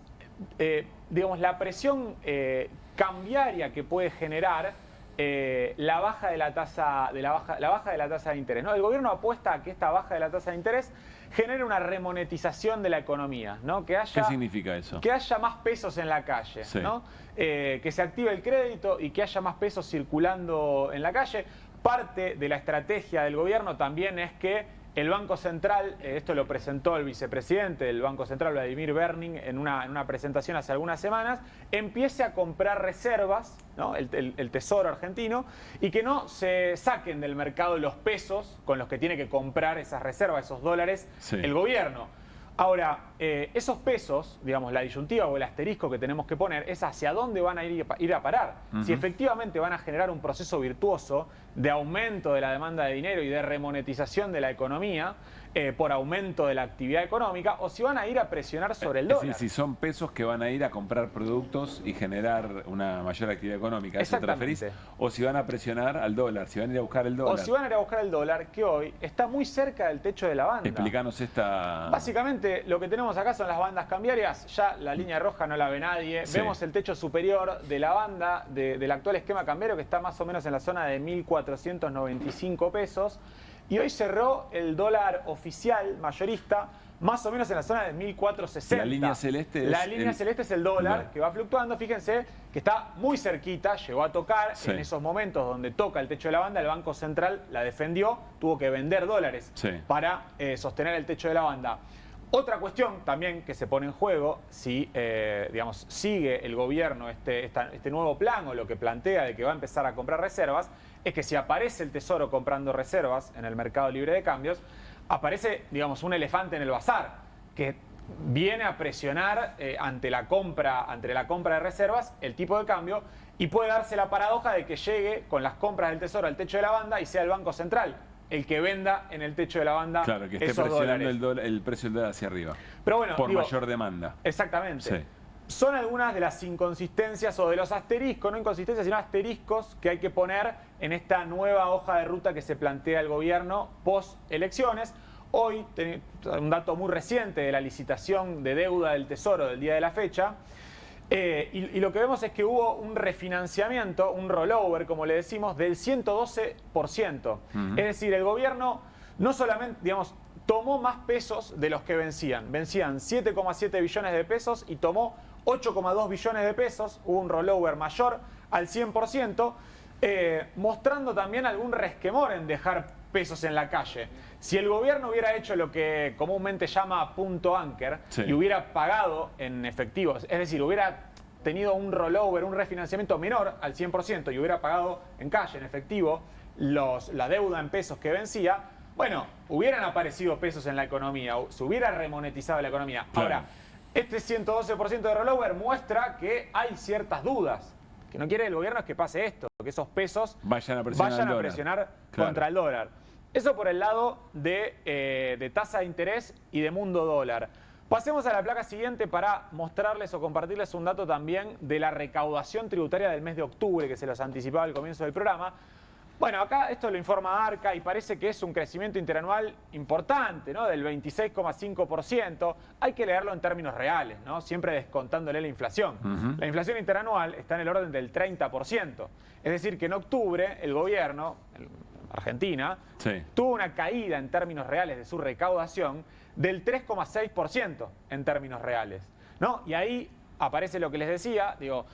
digamos, la presión cambiaria que puede generar la baja de la tasa de interés, ¿no? El gobierno apuesta a que esta baja de la tasa de interés genere una remonetización de la economía, ¿no? ¿Qué significa eso? Que haya más pesos en la calle, ¿no? Que se active el crédito y que haya más pesos circulando en la calle. Parte de la estrategia del gobierno también es que el Banco Central, esto lo presentó el vicepresidente del Banco Central, Vladimir Berning, en una presentación hace algunas semanas, empiece a comprar reservas, ¿no? el Tesoro argentino, y que no se saquen del mercado los pesos con los que tiene que comprar esas reservas, esos dólares, el gobierno. Ahora, esos pesos, digamos, la disyuntiva o el asterisco que tenemos que poner es hacia dónde van a ir a parar. Si efectivamente van a generar un proceso virtuoso de aumento de la demanda de dinero y de remonetización de la economía por aumento de la actividad económica, o si van a ir a presionar sobre el dólar. Es decir, si son pesos que van a ir a comprar productos y generar una mayor actividad económica, ¿a eso te referís? O si van a presionar al dólar, si van a ir a buscar el dólar. O si van a ir a buscar el dólar, que hoy está muy cerca del techo de la banda. Explícanos esta... Básicamente, lo que tenemos acá son las bandas cambiarias, ya la línea roja no la ve nadie. Vemos el techo superior de la banda del actual esquema cambiario, que está más o menos en la zona de 1.495 pesos. Y hoy cerró el dólar oficial mayorista más o menos en la zona de 1.460. La línea celeste es La línea celeste es el dólar, que va fluctuando. Fíjense que está muy cerquita, llegó a tocar en esos momentos donde toca el techo de la banda. El Banco Central la defendió, tuvo que vender dólares para sostener el techo de la banda. Otra cuestión también que se pone en juego, si digamos, sigue el gobierno este nuevo plan o lo que plantea de que va a empezar a comprar reservas, es que si aparece el Tesoro comprando reservas en el mercado libre de cambios, aparece, digamos, un elefante en el bazar que viene a presionar ante la compra de reservas el tipo de cambio, y puede darse la paradoja de que llegue con las compras del Tesoro al techo de la banda y sea el Banco Central el que venda en el techo de la banda claro, que esté esos presionando dólares. el precio del dólar hacia arriba. Pero bueno, por mayor demanda. Exactamente. Sí. Son algunas de las inconsistencias o de los asteriscos, no inconsistencias, sino asteriscos que hay que poner en esta nueva hoja de ruta que se plantea el gobierno post-elecciones. Hoy, un dato muy reciente de la licitación de deuda del Tesoro del día de la fecha, y lo que vemos es que hubo un refinanciamiento, un rollover, como le decimos, del 112%. Es decir, el gobierno no solamente, digamos, tomó más pesos de los que vencían. Vencían 7,7 billones de pesos y tomó 8,2 billones de pesos. Hubo un rollover mayor al 100%, mostrando también algún resquemor en dejar pesos en la calle. Si el gobierno hubiera hecho lo que comúnmente llama punto anker y hubiera pagado en efectivo, es decir, hubiera tenido un rollover, un refinanciamiento menor al 100% y hubiera pagado en calle, en efectivo, la deuda en pesos que vencía, bueno, hubieran aparecido pesos en la economía, se hubiera remonetizado la economía. Claro. Ahora, este 112% de rollover muestra que hay ciertas dudas. Que no quiere el gobierno es que pase esto, que esos pesos vayan a presionar contra el dólar. Eso por el lado de tasa de interés y de mundo dólar. Pasemos a la placa siguiente para mostrarles o compartirles un dato también de la recaudación tributaria del mes de octubre, que se los anticipaba al comienzo del programa. Bueno, acá esto lo informa ARCA y parece que es un crecimiento interanual importante, ¿no? Del 26,5%. Hay que leerlo en términos reales, ¿no? Siempre descontándole la inflación. La inflación interanual está en el orden del 30%. Es decir, que en octubre el gobierno, Argentina, tuvo una caída en términos reales de su recaudación del 3,6% en términos reales, ¿no? Y ahí aparece lo que les decía, digo,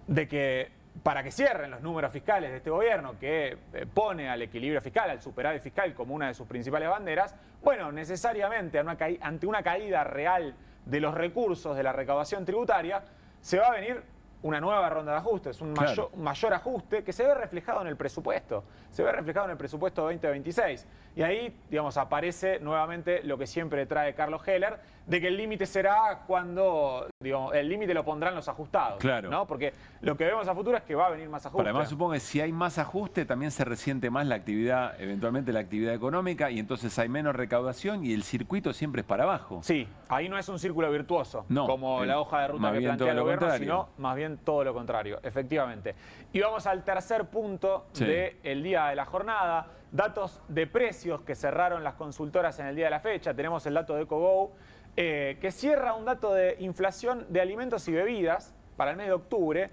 de que para que cierren los números fiscales de este gobierno que pone al equilibrio fiscal, al superávit fiscal como una de sus principales banderas, bueno, necesariamente ante una caída real de los recursos de la recaudación tributaria, se va a venir una nueva ronda de ajustes, un mayor ajuste que se ve reflejado en el presupuesto. Se ve reflejado en el presupuesto 2026. Y ahí, digamos, aparece nuevamente lo que siempre trae Carlos Heller, de que el límite será cuando, digamos, el límite lo pondrán los ajustados. Claro. ¿No? Porque lo que vemos a futuro es que va a venir más ajuste. Pero además supongo que si hay más ajuste también se resiente más la actividad, eventualmente la actividad económica, y entonces hay menos recaudación y el circuito siempre es para abajo. Sí, ahí no es un círculo virtuoso, como la hoja de ruta que plantea el gobierno, sino más bien todo lo contrario, efectivamente. Y vamos al tercer punto del día de la jornada. Datos de precios que cerraron las consultoras en el día de la fecha. Tenemos el dato de EcoGo, que cierra un dato de inflación de alimentos y bebidas para el mes de octubre,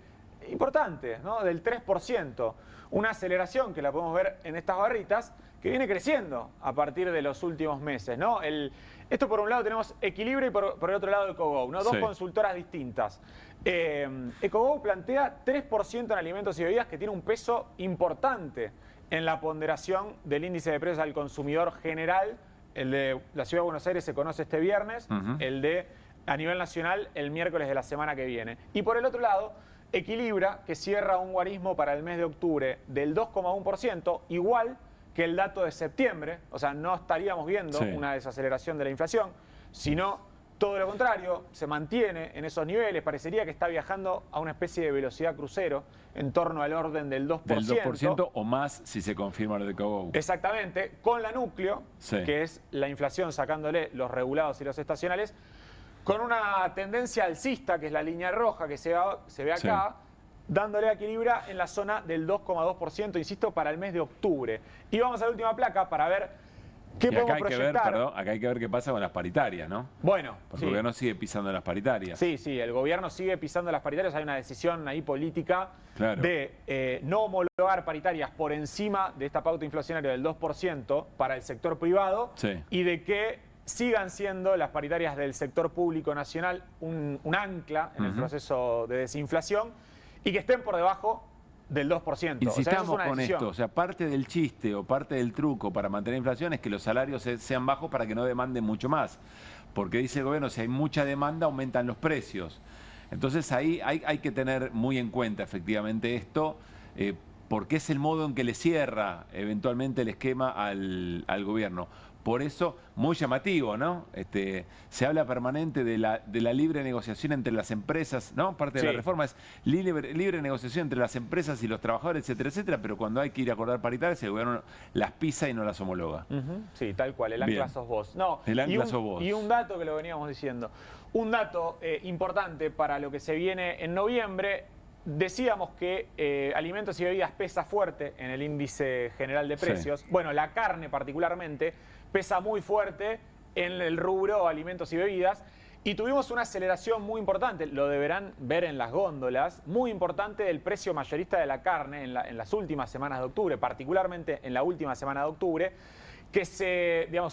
importante, ¿no? Del 3%. Una aceleración que la podemos ver en estas barritas, que viene creciendo a partir de los últimos meses, ¿no? Esto por un lado tenemos Equilibrio y por el otro lado EcoGo, ¿no? Dos consultoras distintas. EcoGo plantea 3% en alimentos y bebidas, que tiene un peso importante en la ponderación del índice de precios al consumidor general. El de la Ciudad de Buenos Aires se conoce este viernes, el de a nivel nacional el miércoles de la semana que viene. Y por el otro lado, Equilibra, que cierra un guarismo para el mes de octubre del 2,1%, igual que el dato de septiembre. O sea, no estaríamos viendo una desaceleración de la inflación, sino todo lo contrario, se mantiene en esos niveles. Parecería que está viajando a una especie de velocidad crucero en torno al orden del 2%. Del 2% o más si se confirma lo de EcoGo. Exactamente, con la núcleo, que es la inflación sacándole los regulados y los estacionales, con una tendencia alcista, que es la línea roja que se ve acá, dándole a Equilibra en la zona del 2,2%, insisto, para el mes de octubre. Y vamos a la última placa para ver qué podemos proyectar. Acá hay que ver qué pasa con las paritarias, ¿no? Bueno, porque el gobierno sigue pisando las paritarias. Sí, el gobierno sigue pisando las paritarias. Hay una decisión ahí política de no homologar paritarias por encima de esta pauta inflacionaria del 2% para el sector privado y de que sigan siendo las paritarias del sector público nacional un ancla en el proceso de desinflación y que estén por debajo del 2%. Insistamos o sea, con esto, o sea, parte del chiste o parte del truco para mantener inflación es que los salarios sean bajos para que no demanden mucho más. Porque dice el gobierno, si hay mucha demanda, aumentan los precios. Entonces ahí hay que tener muy en cuenta efectivamente esto, porque es el modo en que le cierra eventualmente el esquema al gobierno. Por eso, muy llamativo, ¿no? Se habla permanente de la libre negociación entre las empresas, ¿no? Parte de la reforma es libre negociación entre las empresas y los trabajadores, etcétera, etcétera, pero cuando hay que ir a acordar paritarias, el gobierno las pisa y no las homologa. Sí, tal cual, el ancla sos vos. No, el ancla sos vos. Y un dato que lo veníamos diciendo, un dato importante para lo que se viene en noviembre. Decíamos que alimentos y bebidas pesa fuerte en el índice general de precios. Sí. Bueno, la carne particularmente pesa muy fuerte en el rubro alimentos y bebidas. Y tuvimos una aceleración muy importante, lo deberán ver en las góndolas, muy importante del precio mayorista de la carne en las últimas semanas de octubre, particularmente en la última semana de octubre, que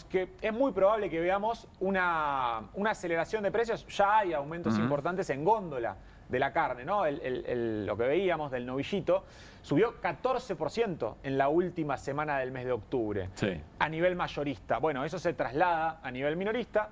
que es muy probable que veamos una aceleración de precios. Ya hay aumentos importantes en góndola de la carne, ¿no? Lo que veíamos del novillito subió 14% en la última semana del mes de octubre a nivel mayorista. Bueno, eso se traslada a nivel minorista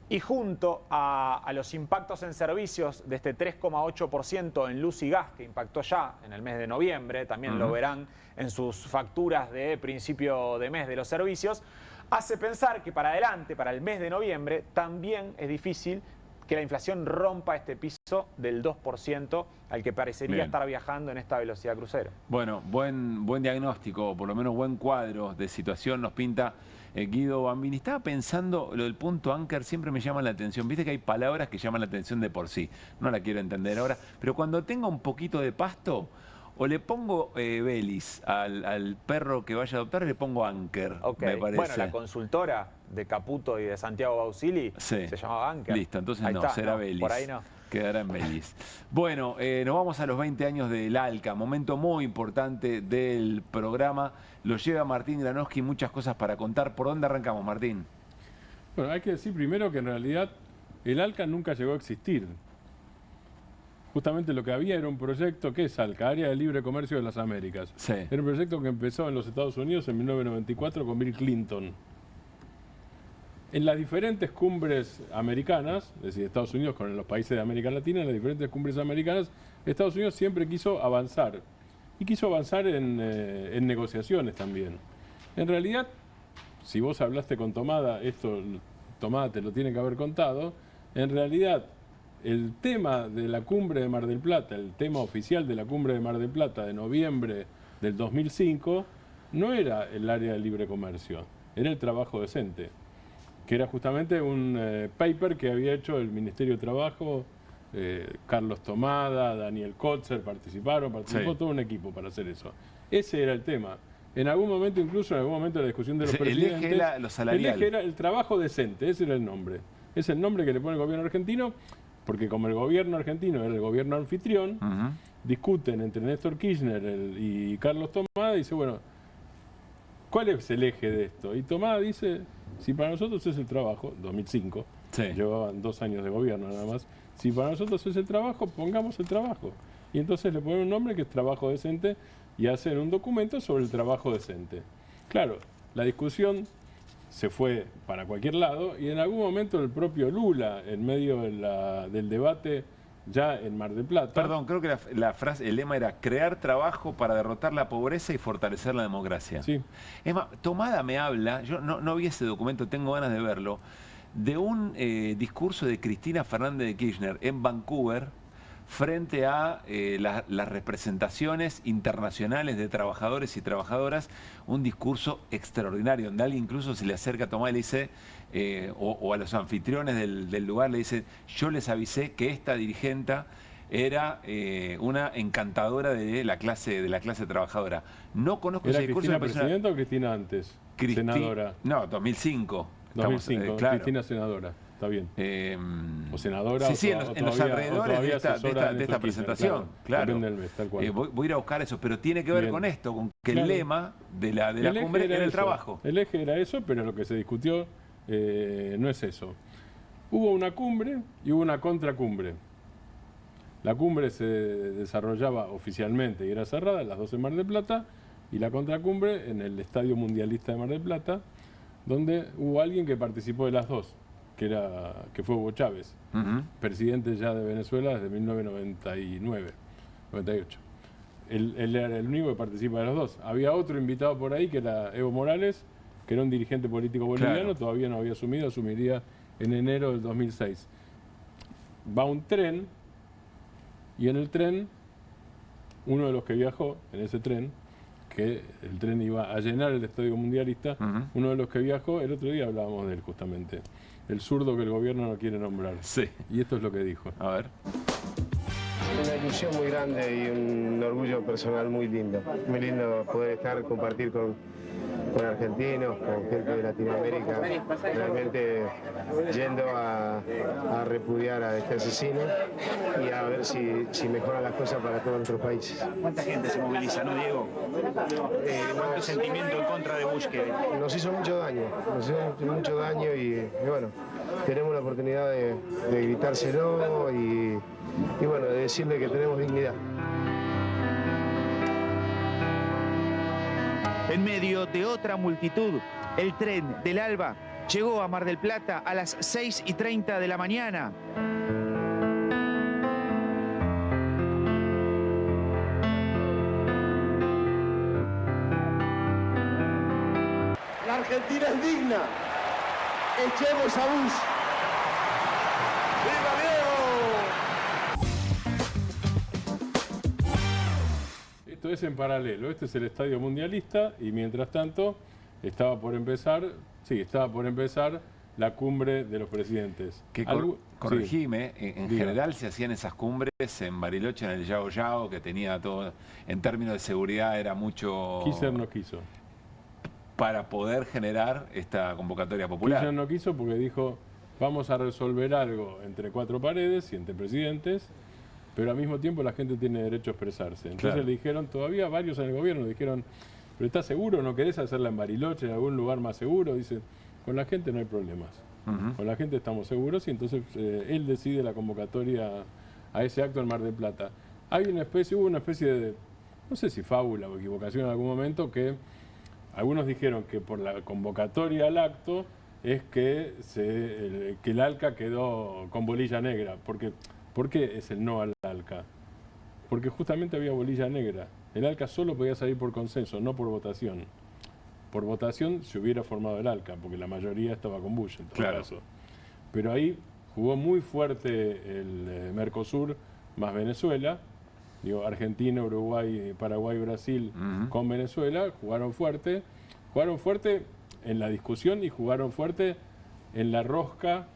y junto a los impactos en servicios de este 3,8% en luz y gas que impactó ya en el mes de noviembre, también lo verán en sus facturas de principio de mes de los servicios, hace pensar que para adelante, para el mes de noviembre, también es difícil que la inflación rompa este piso del 2% al que parecería estar viajando en esta velocidad crucero. Bueno, buen diagnóstico, por lo menos buen cuadro de situación nos pinta Guido Bambini. Estaba pensando, lo del punto anchor siempre me llama la atención. Viste que hay palabras que llaman la atención de por sí. No la quiero entender ahora, pero cuando tenga un poquito de pasto, o le pongo Belis al perro que vaya a adoptar, o le pongo Anker, me parece. Bueno, la consultora de Caputo y de Santiago Bausili se llamaba Anker. Listo, entonces ahí no, está, será no, Belis. Por ahí no. Quedará en Belis. Bueno, nos vamos a los 20 años del ALCA, momento muy importante del programa. Lo lleva Martín Granowski, muchas cosas para contar. ¿Por dónde arrancamos, Martín? Bueno, hay que decir primero que en realidad el ALCA nunca llegó a existir. Justamente lo que había era un proyecto, ¿qué es ALCA? Área de Libre Comercio de las Américas. Era un proyecto que empezó en los Estados Unidos en 1994 con Bill Clinton. En las diferentes cumbres americanas, es decir, Estados Unidos con los países de América Latina, en las diferentes cumbres americanas, Estados Unidos siempre quiso avanzar. Y quiso avanzar en negociaciones también. En realidad, si vos hablaste con Tomada, esto Tomada te lo tiene que haber contado, en realidad el tema de la cumbre de Mar del Plata, el tema oficial de la cumbre de Mar del Plata de noviembre del 2005, no era el área de libre comercio, era el trabajo decente, que era justamente un paper que había hecho el Ministerio de Trabajo, Carlos Tomada, Daniel Kotzer, participó todo un equipo para hacer eso. Ese era el tema. En algún momento, incluso en algún momento de la discusión de los presidentes, el eje era lo salarial. El eje era el trabajo decente, ese era el nombre. Es el nombre que le pone el gobierno argentino, porque como el gobierno argentino era el gobierno anfitrión, discuten entre Néstor Kirchner y Carlos Tomada, y dice, bueno, ¿cuál es el eje de esto? Y Tomada dice, si para nosotros es el trabajo, 2005, llevaban 2 años de gobierno nada más, si para nosotros es el trabajo, pongamos el trabajo. Y entonces le ponen un nombre que es trabajo decente y hacen un documento sobre el trabajo decente. Claro, la discusión se fue para cualquier lado y en algún momento el propio Lula, en medio del debate ya en Mar del Plata... Perdón, creo que la frase, el lema era crear trabajo para derrotar la pobreza y fortalecer la democracia. Sí. Es más, Tomada me habla, yo no vi ese documento, tengo ganas de verlo, de un discurso de Cristina Fernández de Kirchner en Vancouver frente a las representaciones internacionales de trabajadores y trabajadoras, un discurso extraordinario, donde alguien incluso se le acerca a Tomás y le dice, o a los anfitriones del lugar le dice, yo les avisé que esta dirigenta era una encantadora de la clase trabajadora. No conozco ese discurso. ¿Era Cristina presidenta o Cristina antes? Senadora. No, 2005. 2005, claro. Cristina senadora, está bien. O senadora sí, o en los alrededores de esta presentación. Claro. Depende del mes, tal cual. Voy a ir a buscar eso, pero tiene que ver con esto, con que el lema de la cumbre era el trabajo. El eje era eso, pero lo que se discutió no es eso. Hubo una cumbre y hubo una contracumbre. La cumbre se desarrollaba oficialmente y era cerrada, las dos en Mar del Plata, y la contracumbre en el Estadio Mundialista de Mar del Plata, donde hubo alguien que participó de las dos, que fue Hugo Chávez, presidente ya de Venezuela desde 1999, 98. Él era el único que participa de los dos. Había otro invitado por ahí, que era Evo Morales, que era un dirigente político boliviano, claro. Todavía no había asumido, asumiría en enero del 2006. Va un tren, y en el tren, uno de los que viajó en ese tren, que el tren iba a llenar el Estadio Mundialista, uno de los que viajó, el otro día hablábamos de él justamente, el zurdo que el gobierno no quiere nombrar. Sí. Y esto es lo que dijo. A ver. Una ilusión muy grande y un orgullo personal muy lindo. Muy lindo poder compartir con argentinos, con gente de Latinoamérica, realmente yendo a repudiar a este asesino y a ver si mejoran las cosas para todos nuestros países. ¿Cuánta gente se moviliza, no, Diego? ¿Cuánto sentimiento en contra de Bush que hay? Nos hizo mucho daño y bueno, tenemos la oportunidad de gritárselo y bueno, de decirle que tenemos dignidad. En medio de otra multitud, el tren del Alba llegó a Mar del Plata a las 6:30 de la mañana. La Argentina es digna. Echemos a Bush. ¡Viva Diego! Esto es en paralelo. Este es el Estadio Mundialista y mientras tanto estaba por empezar la cumbre de los presidentes. Que corregime, sí. En general se hacían esas cumbres en Bariloche, en el Yao Yao, que tenía todo, en términos de seguridad era mucho... Kirchner no quiso. Para poder generar esta convocatoria popular. Kirchner no quiso porque dijo, vamos a resolver algo entre cuatro paredes y entre presidentes, pero al mismo tiempo la gente tiene derecho a expresarse. Entonces claro. Le dijeron, todavía varios en el gobierno dijeron, ¿pero estás seguro? ¿No querés hacerla en Bariloche, en algún lugar más seguro? Dice, con la gente no hay problemas. Con la gente estamos seguros y entonces él decide la convocatoria a ese acto en Mar del Plata. Hubo una especie de, no sé si fábula o equivocación en algún momento, que algunos dijeron que por la convocatoria al acto es que el ALCA quedó con bolilla negra. ¿Por qué es el no al ALCA? Porque justamente había bolilla negra. El ALCA solo podía salir por consenso, no por votación. Por votación se hubiera formado el ALCA, porque la mayoría estaba con Bush en todo caso. Pero ahí jugó muy fuerte el Mercosur más Venezuela. Digo, Argentina, Uruguay, Paraguay, Brasil con Venezuela, jugaron fuerte en la discusión y jugaron fuerte en la rosca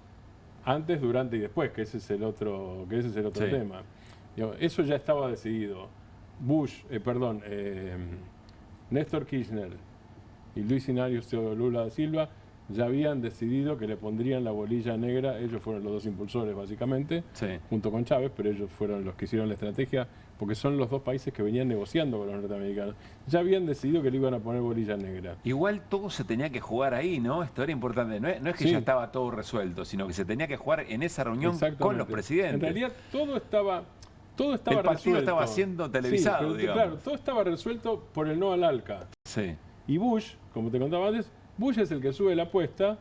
antes, durante y después, que ese es el otro tema. Digo, eso ya estaba decidido. Néstor Kirchner y Luis Inacio Lula da Silva ya habían decidido que le pondrían la bolilla negra. Ellos fueron los dos impulsores básicamente, junto con Chávez, pero ellos fueron los que hicieron la estrategia, porque son los dos países que venían negociando con los norteamericanos. Ya habían decidido que le iban a poner bolilla negra. Igual todo se tenía que jugar ahí, ¿no? Esto era importante. No es que ya estaba todo resuelto, sino que se tenía que jugar en esa reunión con los presidentes. En realidad todo estaba el partido resuelto. Estaba siendo televisado, pero, claro, todo estaba resuelto por el no al ALCA. Sí. Y Bush, como te contaba antes, Bush es el que sube la apuesta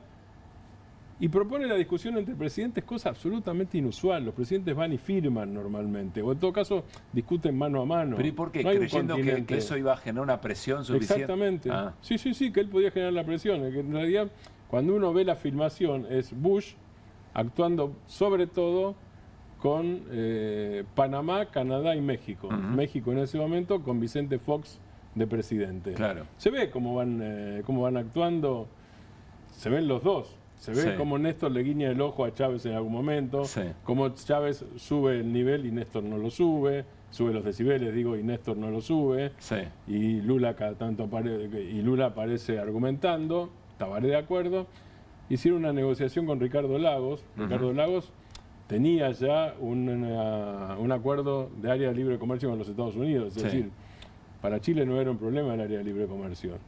y propone la discusión entre presidentes, cosa absolutamente inusual. Los presidentes van y firman normalmente, o en todo caso discuten mano a mano. ¿Pero y por qué? No, creyendo que eso iba a generar una presión suficiente. Exactamente. Sí, que él podía generar la presión. Que en realidad, cuando uno ve la filmación, es Bush actuando sobre todo con Panamá, Canadá y México. México en ese momento con Vicente Fox de presidente. Claro. Se ve cómo van actuando, se ven los dos. Se ve cómo Néstor le guiña el ojo a Chávez en algún momento, cómo Chávez sube el nivel y Néstor no lo sube los decibeles, y Néstor no lo sube, y Lula cada tanto aparece argumentando, Tabaré de acuerdo. Hicieron una negociación con Ricardo Lagos. Ricardo Lagos tenía ya un acuerdo de área de libre comercio con los Estados Unidos, es decir, para Chile no era un problema el área de libre comercio.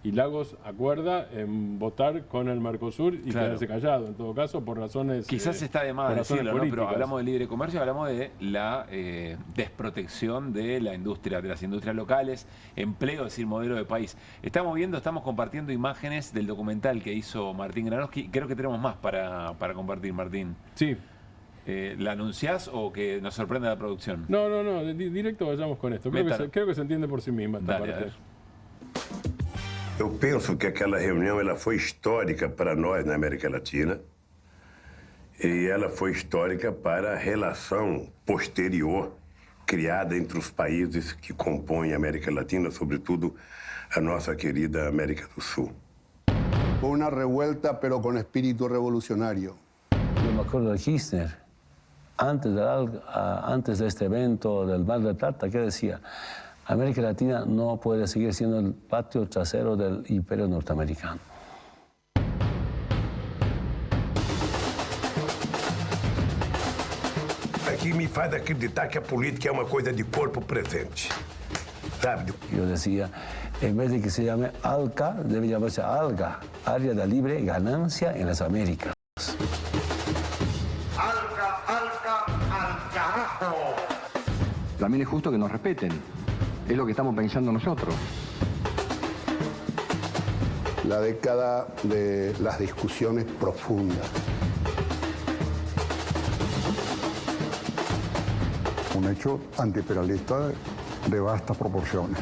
y Lagos acuerda en votar con el Mercosur y quedarse callado, en todo caso, por razones Quizás está de más decirlo, ¿no? Pero hablamos de libre comercio, hablamos de la desprotección de la industria, de las industrias locales, empleo, es decir, modelo de país. Estamos compartiendo imágenes del documental que hizo Martín Granowski. Creo que tenemos más para compartir, Martín. Sí. ¿La anunciás o que nos sorprenda la producción? No, directo vayamos con esto. Creo que se entiende por sí misma esta parte. Eu penso que aquela reunião ela foi histórica para nós na América Latina e ela foi histórica para a relação posterior criada entre os países que compõem a América Latina, sobretudo a nossa querida América do Sul. Fue una revuelta, pero con espíritu revolucionario. Yo me acuerdo de Kirchner, antes de este evento del Mar del Plata, que decía: América Latina no puede seguir siendo el patio trasero del imperio norteamericano. Aqui me faz acreditar que a política é uma coisa de corpo presente, sabe? Yo decía, en vez de que se llame ALCA, debe llamarse ALGA, Área de Libre Ganancia en las Américas. ¡Alca, alca, al carajo! También es justo que nos respeten. Es lo que estamos pensando nosotros. La década de las discusiones profundas. Un hecho antiimperialista de vastas proporciones.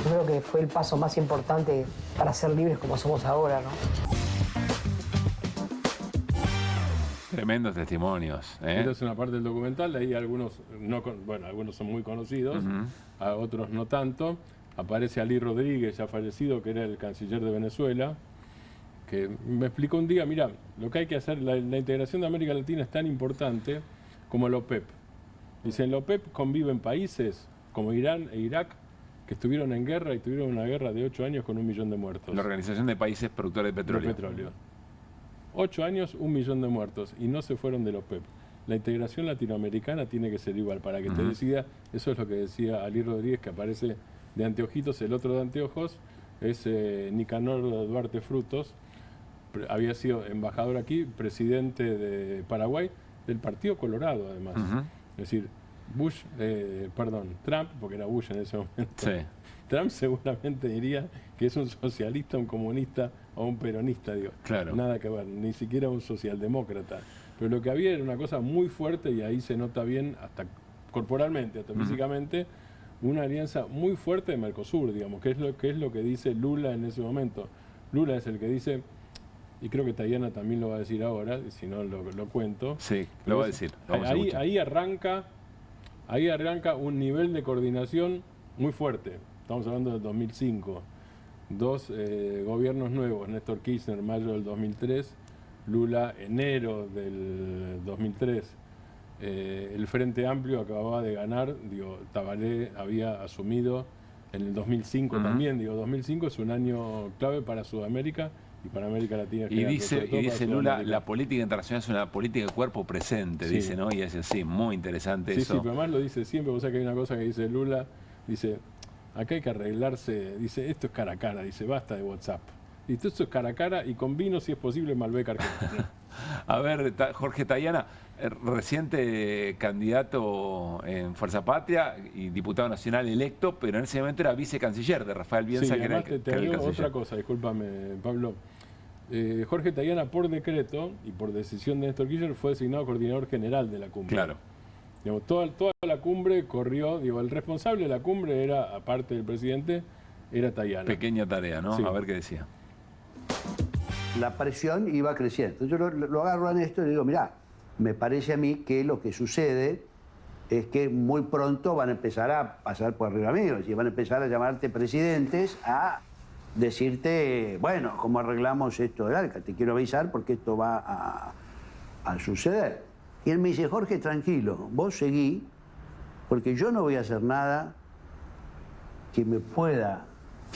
Creo que fue el paso más importante para ser libres como somos ahora, ¿no? Tremendos testimonios. Esta es una parte del documental, de ahí algunos, algunos son muy conocidos, a otros no tanto. Aparece Ali Rodríguez, ya fallecido, que era el canciller de Venezuela, que me explicó un día, mira, lo que hay que hacer, la integración de América Latina es tan importante como la OPEP. Dice, en la OPEP conviven países como Irán e Irak, que estuvieron en guerra y tuvieron una guerra de 8 años con 1 millón de muertos. La Organización de Países Productores de Petróleo. 8 años, 1 millón de muertos, y no se fueron de la OPEP. La integración latinoamericana tiene que ser igual, para que te decida, eso es lo que decía Ali Rodríguez, que aparece de anteojitos. El otro de anteojos es Nicanor Duarte Frutos, había sido embajador aquí, presidente de Paraguay, del Partido Colorado además. Es decir, Trump, porque era Bush en ese momento. Sí. Trump seguramente diría que es un socialista, un comunista o un peronista, digo. Claro. Nada que ver, ni siquiera un socialdemócrata. Pero lo que había era una cosa muy fuerte, y ahí se nota bien, hasta corporalmente, hasta físicamente, una alianza muy fuerte de Mercosur, digamos, que es lo que dice Lula en ese momento. Lula es el que dice, y creo que Tayana también lo va a decir ahora, si no lo cuento. Sí, lo va a decir. Ahí arranca un nivel de coordinación muy fuerte. Estamos hablando del 2005. 2 gobiernos nuevos, Néstor Kirchner, mayo del 2003, Lula, enero del 2003. El Frente Amplio acababa de ganar, Tabaré había asumido en el 2005 también. 2005 es un año clave para Sudamérica y para América Latina. Y dice Lula, la política internacional es una política de cuerpo presente, dice, ¿no? Y es así, muy interesante eso. Sí, pero además lo dice siempre. Vos sabés que hay una cosa que dice Lula, dice, acá hay que arreglarse, dice, esto es cara a cara, dice, basta de WhatsApp. Dice, esto es cara a cara y con vino, si es posible, Malbec Argentina. A ver, Jorge Tayana, reciente candidato en Fuerza Patria y diputado nacional electo, pero en ese momento era vicecanciller de Rafael Bielsa, sí, que era te digo otra cosa, discúlpame, Pablo. Jorge Tayana, por decreto y por decisión de Néstor Kirchner, fue designado coordinador general de la cumbre. Claro. Digamos, toda la cumbre corrió, el responsable de la cumbre era, aparte del presidente, era Tayana. Pequeña tarea, ¿no? Sí. A ver qué decía. La presión iba creciendo. Yo lo agarro a esto y digo, mirá, me parece a mí que lo que sucede es que muy pronto van a empezar a pasar por arriba mío, y van a empezar a llamarte presidentes a decirte, bueno, ¿cómo arreglamos esto del ALCA? Te quiero avisar porque esto va a suceder. Y él me dice, Jorge, tranquilo, vos seguí, porque yo no voy a hacer nada que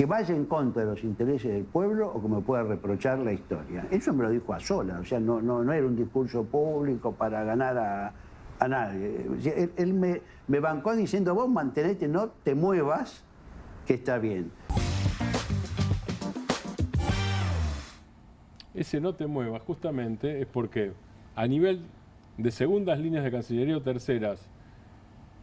vaya en contra de los intereses del pueblo o que me pueda reprochar la historia. Eso me lo dijo a solas, o sea, no era un discurso público para ganar a nadie. Él me bancó diciendo, vos mantenete, no te muevas, que está bien. Ese no te muevas justamente es porque a nivel de segundas líneas de Cancillería o terceras,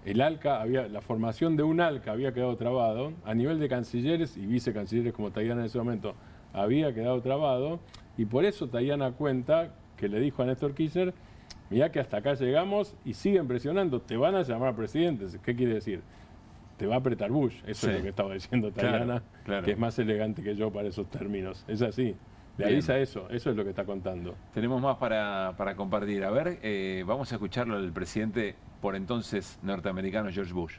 el ALCA la formación de un ALCA había quedado trabado, a nivel de cancilleres y vicecancilleres como Tajana en ese momento había quedado trabado, y por eso Tajana cuenta que le dijo a Néstor Kirchner, mirá que hasta acá llegamos y siguen presionando, te van a llamar presidente. ¿Qué quiere decir? Te va a apretar Bush, eso es lo que estaba diciendo Tajana, claro. Que es más elegante que yo para esos términos, es así. Le avisa eso es lo que está contando. Tenemos más para compartir. A ver, vamos a escucharlo al presidente por entonces norteamericano George Bush.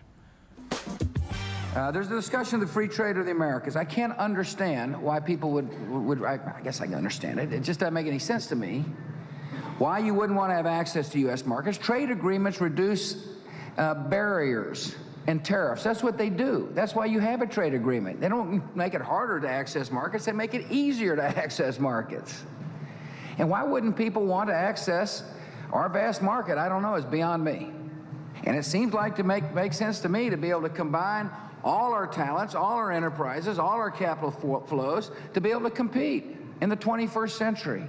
There's the discussion of the free trade of the Americas. I can't understand why people would I guess I can understand it. It just doesn't make any sense to me. Why you wouldn't want to have access to U.S. markets. Trade agreements reduce barriers and tariffs. That's what they do. That's why you have a trade agreement. They don't make it harder to access markets. They make it easier to access markets. And why wouldn't people want to access our vast market? I don't know. It's beyond me. And it seems like to make sense to me to be able to combine all our talents, all our enterprises, all our capital flows to be able to compete in the 21st century.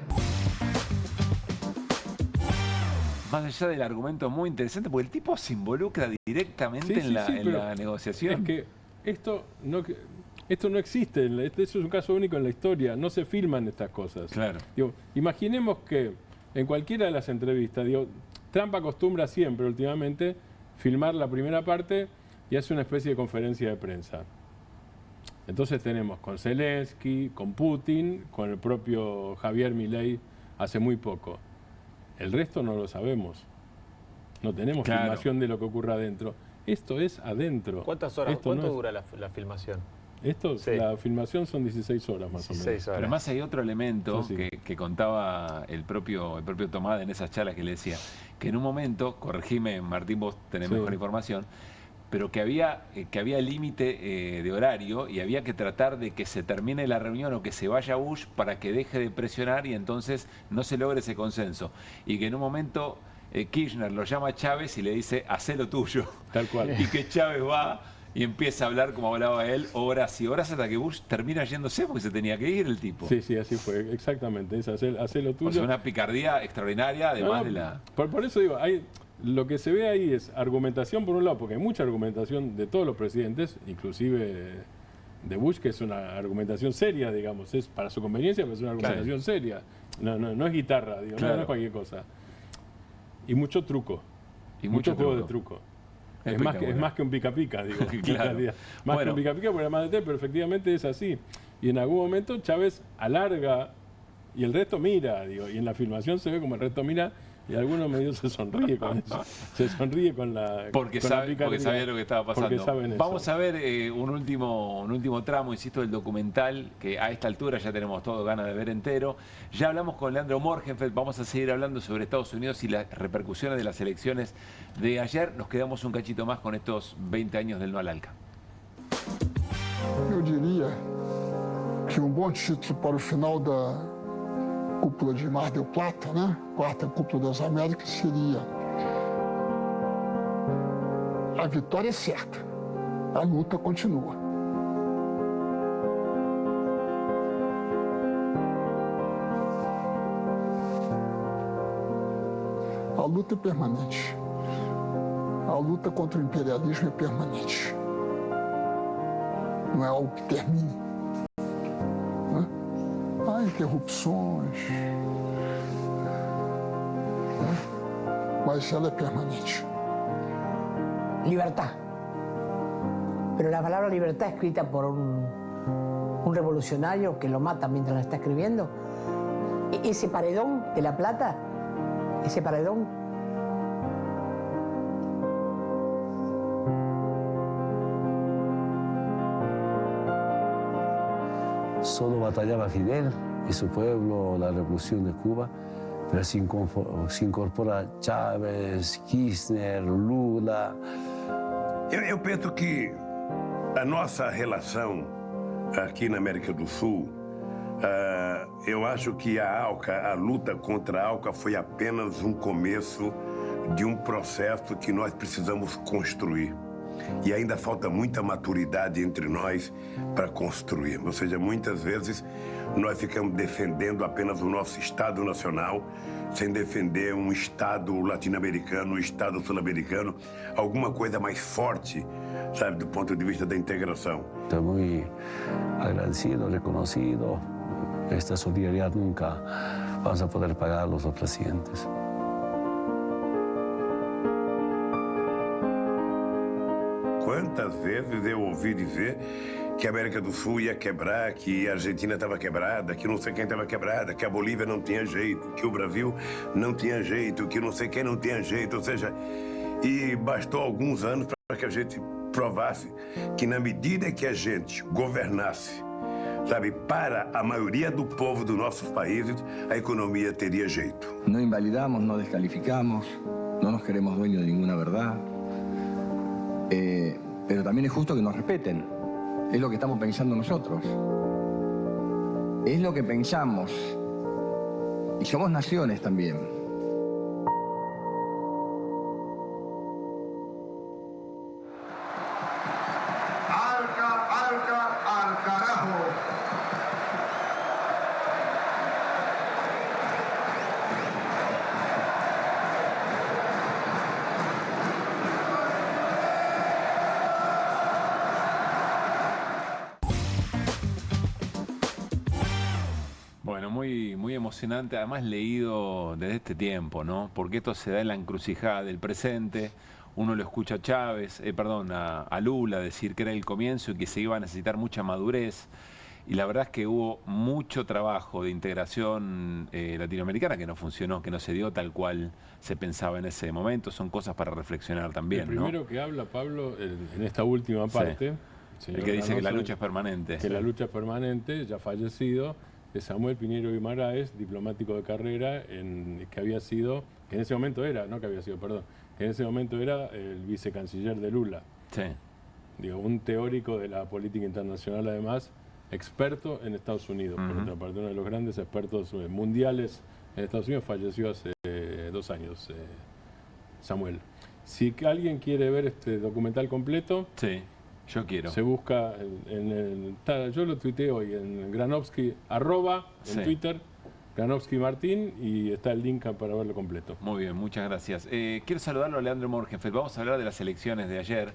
Más allá del argumento muy interesante, porque el tipo se involucra directamente en la negociación. Es que esto no existe, eso es un caso único en la historia, no se filman estas cosas. Claro. Digo, imaginemos que en cualquiera de las entrevistas, Trump acostumbra siempre, últimamente, filmar la primera parte y hace una especie de conferencia de prensa. Entonces tenemos con Zelensky, con Putin, con el propio Javier Milei hace muy poco. El resto no lo sabemos. No tenemos filmación de lo que ocurre adentro. Esto es adentro. ¿Cuántas horas? ¿Cuánto dura la filmación? La filmación son 16 horas más o menos. Pero además hay otro elemento que contaba el propio Tomás en esas charlas, que le decía que en un momento, corregime Martín, vos tenés mejor información, pero que había límite de horario y había que tratar de que se termine la reunión o que se vaya Bush para que deje de presionar y entonces no se logre ese consenso. Y que en un momento Kirchner lo llama a Chávez y le dice, hacé lo tuyo. Tal cual. Y que Chávez va y empieza a hablar como hablaba él, horas y horas, hasta que Bush termina yéndose porque se tenía que ir el tipo. Sí, así fue, exactamente. Es hacer lo tuyo. O sea, una picardía extraordinaria, además de la... Por eso digo, lo que se ve ahí es argumentación por un lado, porque hay mucha argumentación de todos los presidentes, inclusive de Bush, que es una argumentación seria, digamos, es para su conveniencia, pero es una argumentación seria. No es guitarra, digo, no es cualquier cosa. Y mucho truco. Y mucho juego de truco. Es más que un pica-pica, digo. Claro. Más que un pica-pica por además de té, pero efectivamente es así. Y en algún momento Chávez alarga y el resto mira, digo. Y en la filmación se ve como el resto mira y algunos medios se sonríe con eso. Se sonríe con la porque sabía lo que estaba pasando. Vamos a ver un último tramo, insisto, del documental, que a esta altura ya tenemos todo ganas de ver entero. Ya hablamos con Leandro Morgenfeld, vamos a seguir hablando sobre Estados Unidos y las repercusiones de las elecciones de ayer. Nos quedamos un cachito más con estos 20 años del no al ALCA. Eu diria que bom título para o final da cúpula de Mar del Plata, né? Quarta cúpula das Américas, seria: a vitória é certa, a luta continua. A luta é permanente. A luta contra o imperialismo é permanente. Não é algo que termine. Né? Há interrupções, né? Mas ela é permanente. Libertad. Pero la palabra libertad escrita por un revolucionario que lo mata mientras la está escribiendo, ese paredón de La Plata, ese paredón, solo batallaba Fidel y su pueblo, la revolución de Cuba, pero se incorpora Chávez, Kirchner, Lula. Eu penso que a nossa relação aqui na América do Sul, eu acho que a luta contra a ALCA foi apenas um começo de processo que nós precisamos construir. E ainda falta muita maturidade entre nós para construir. Ou seja, muitas vezes nós ficamos defendendo apenas o nosso Estado nacional, sem defender um Estado latino-americano, um Estado sul-americano, alguma coisa mais forte, sabe, do ponto de vista da integração. Estou muito agradecido, reconhecido. Esta solidariedade nunca vamos a poder pagar los presidentes. Quantas vezes eu ouvi dizer que a América do Sul ia quebrar, que a Argentina estava quebrada, que não sei quem estava quebrada, que a Bolívia não tinha jeito, que o Brasil não tinha jeito, que não sei quem não tinha jeito. Ou seja, e bastou alguns anos para que a gente provasse que na medida que a gente governasse, sabe, para a maioria do povo dos nossos países, a economia teria jeito. No invalidamos, no descalificamos, no nos queremos dueños de ninguna verdad. Pero también es justo que nos respeten. Es lo que estamos pensando nosotros. Es lo que pensamos. Y somos naciones también. Al carajo. Bueno, muy emocionante, además leído desde este tiempo, ¿no? Porque esto se da en la encrucijada del presente. Uno lo escucha a Chávez, a Lula decir que era el comienzo y que se iba a necesitar mucha madurez. Y la verdad es que hubo mucho trabajo de integración latinoamericana que no funcionó, que no se dio tal cual se pensaba en ese momento. Son cosas para reflexionar también, el primero, ¿no?, que habla Pablo en esta última parte, sí, el que dice que la lucha es permanente. Que la lucha es permanente, ya fallecido, es Samuel Piñero Guimarães, diplomático de carrera, que había sido, que en ese momento era, no que había sido, perdón, que en ese momento era el vicecanciller de Lula. Sí. Digo, un teórico de la política internacional, además, experto en Estados Unidos. Por otra parte, uno de los grandes expertos mundiales en Estados Unidos, falleció hace 2 años, Samuel. Si alguien quiere ver este documental completo, sí, yo quiero. Se busca yo lo tuiteé hoy en Granovsky, en Twitter, Granovsky Martín, y está el link para verlo completo. Muy bien, muchas gracias. Quiero saludarlo a Leandro Morgenfeld. Vamos a hablar de las elecciones de ayer,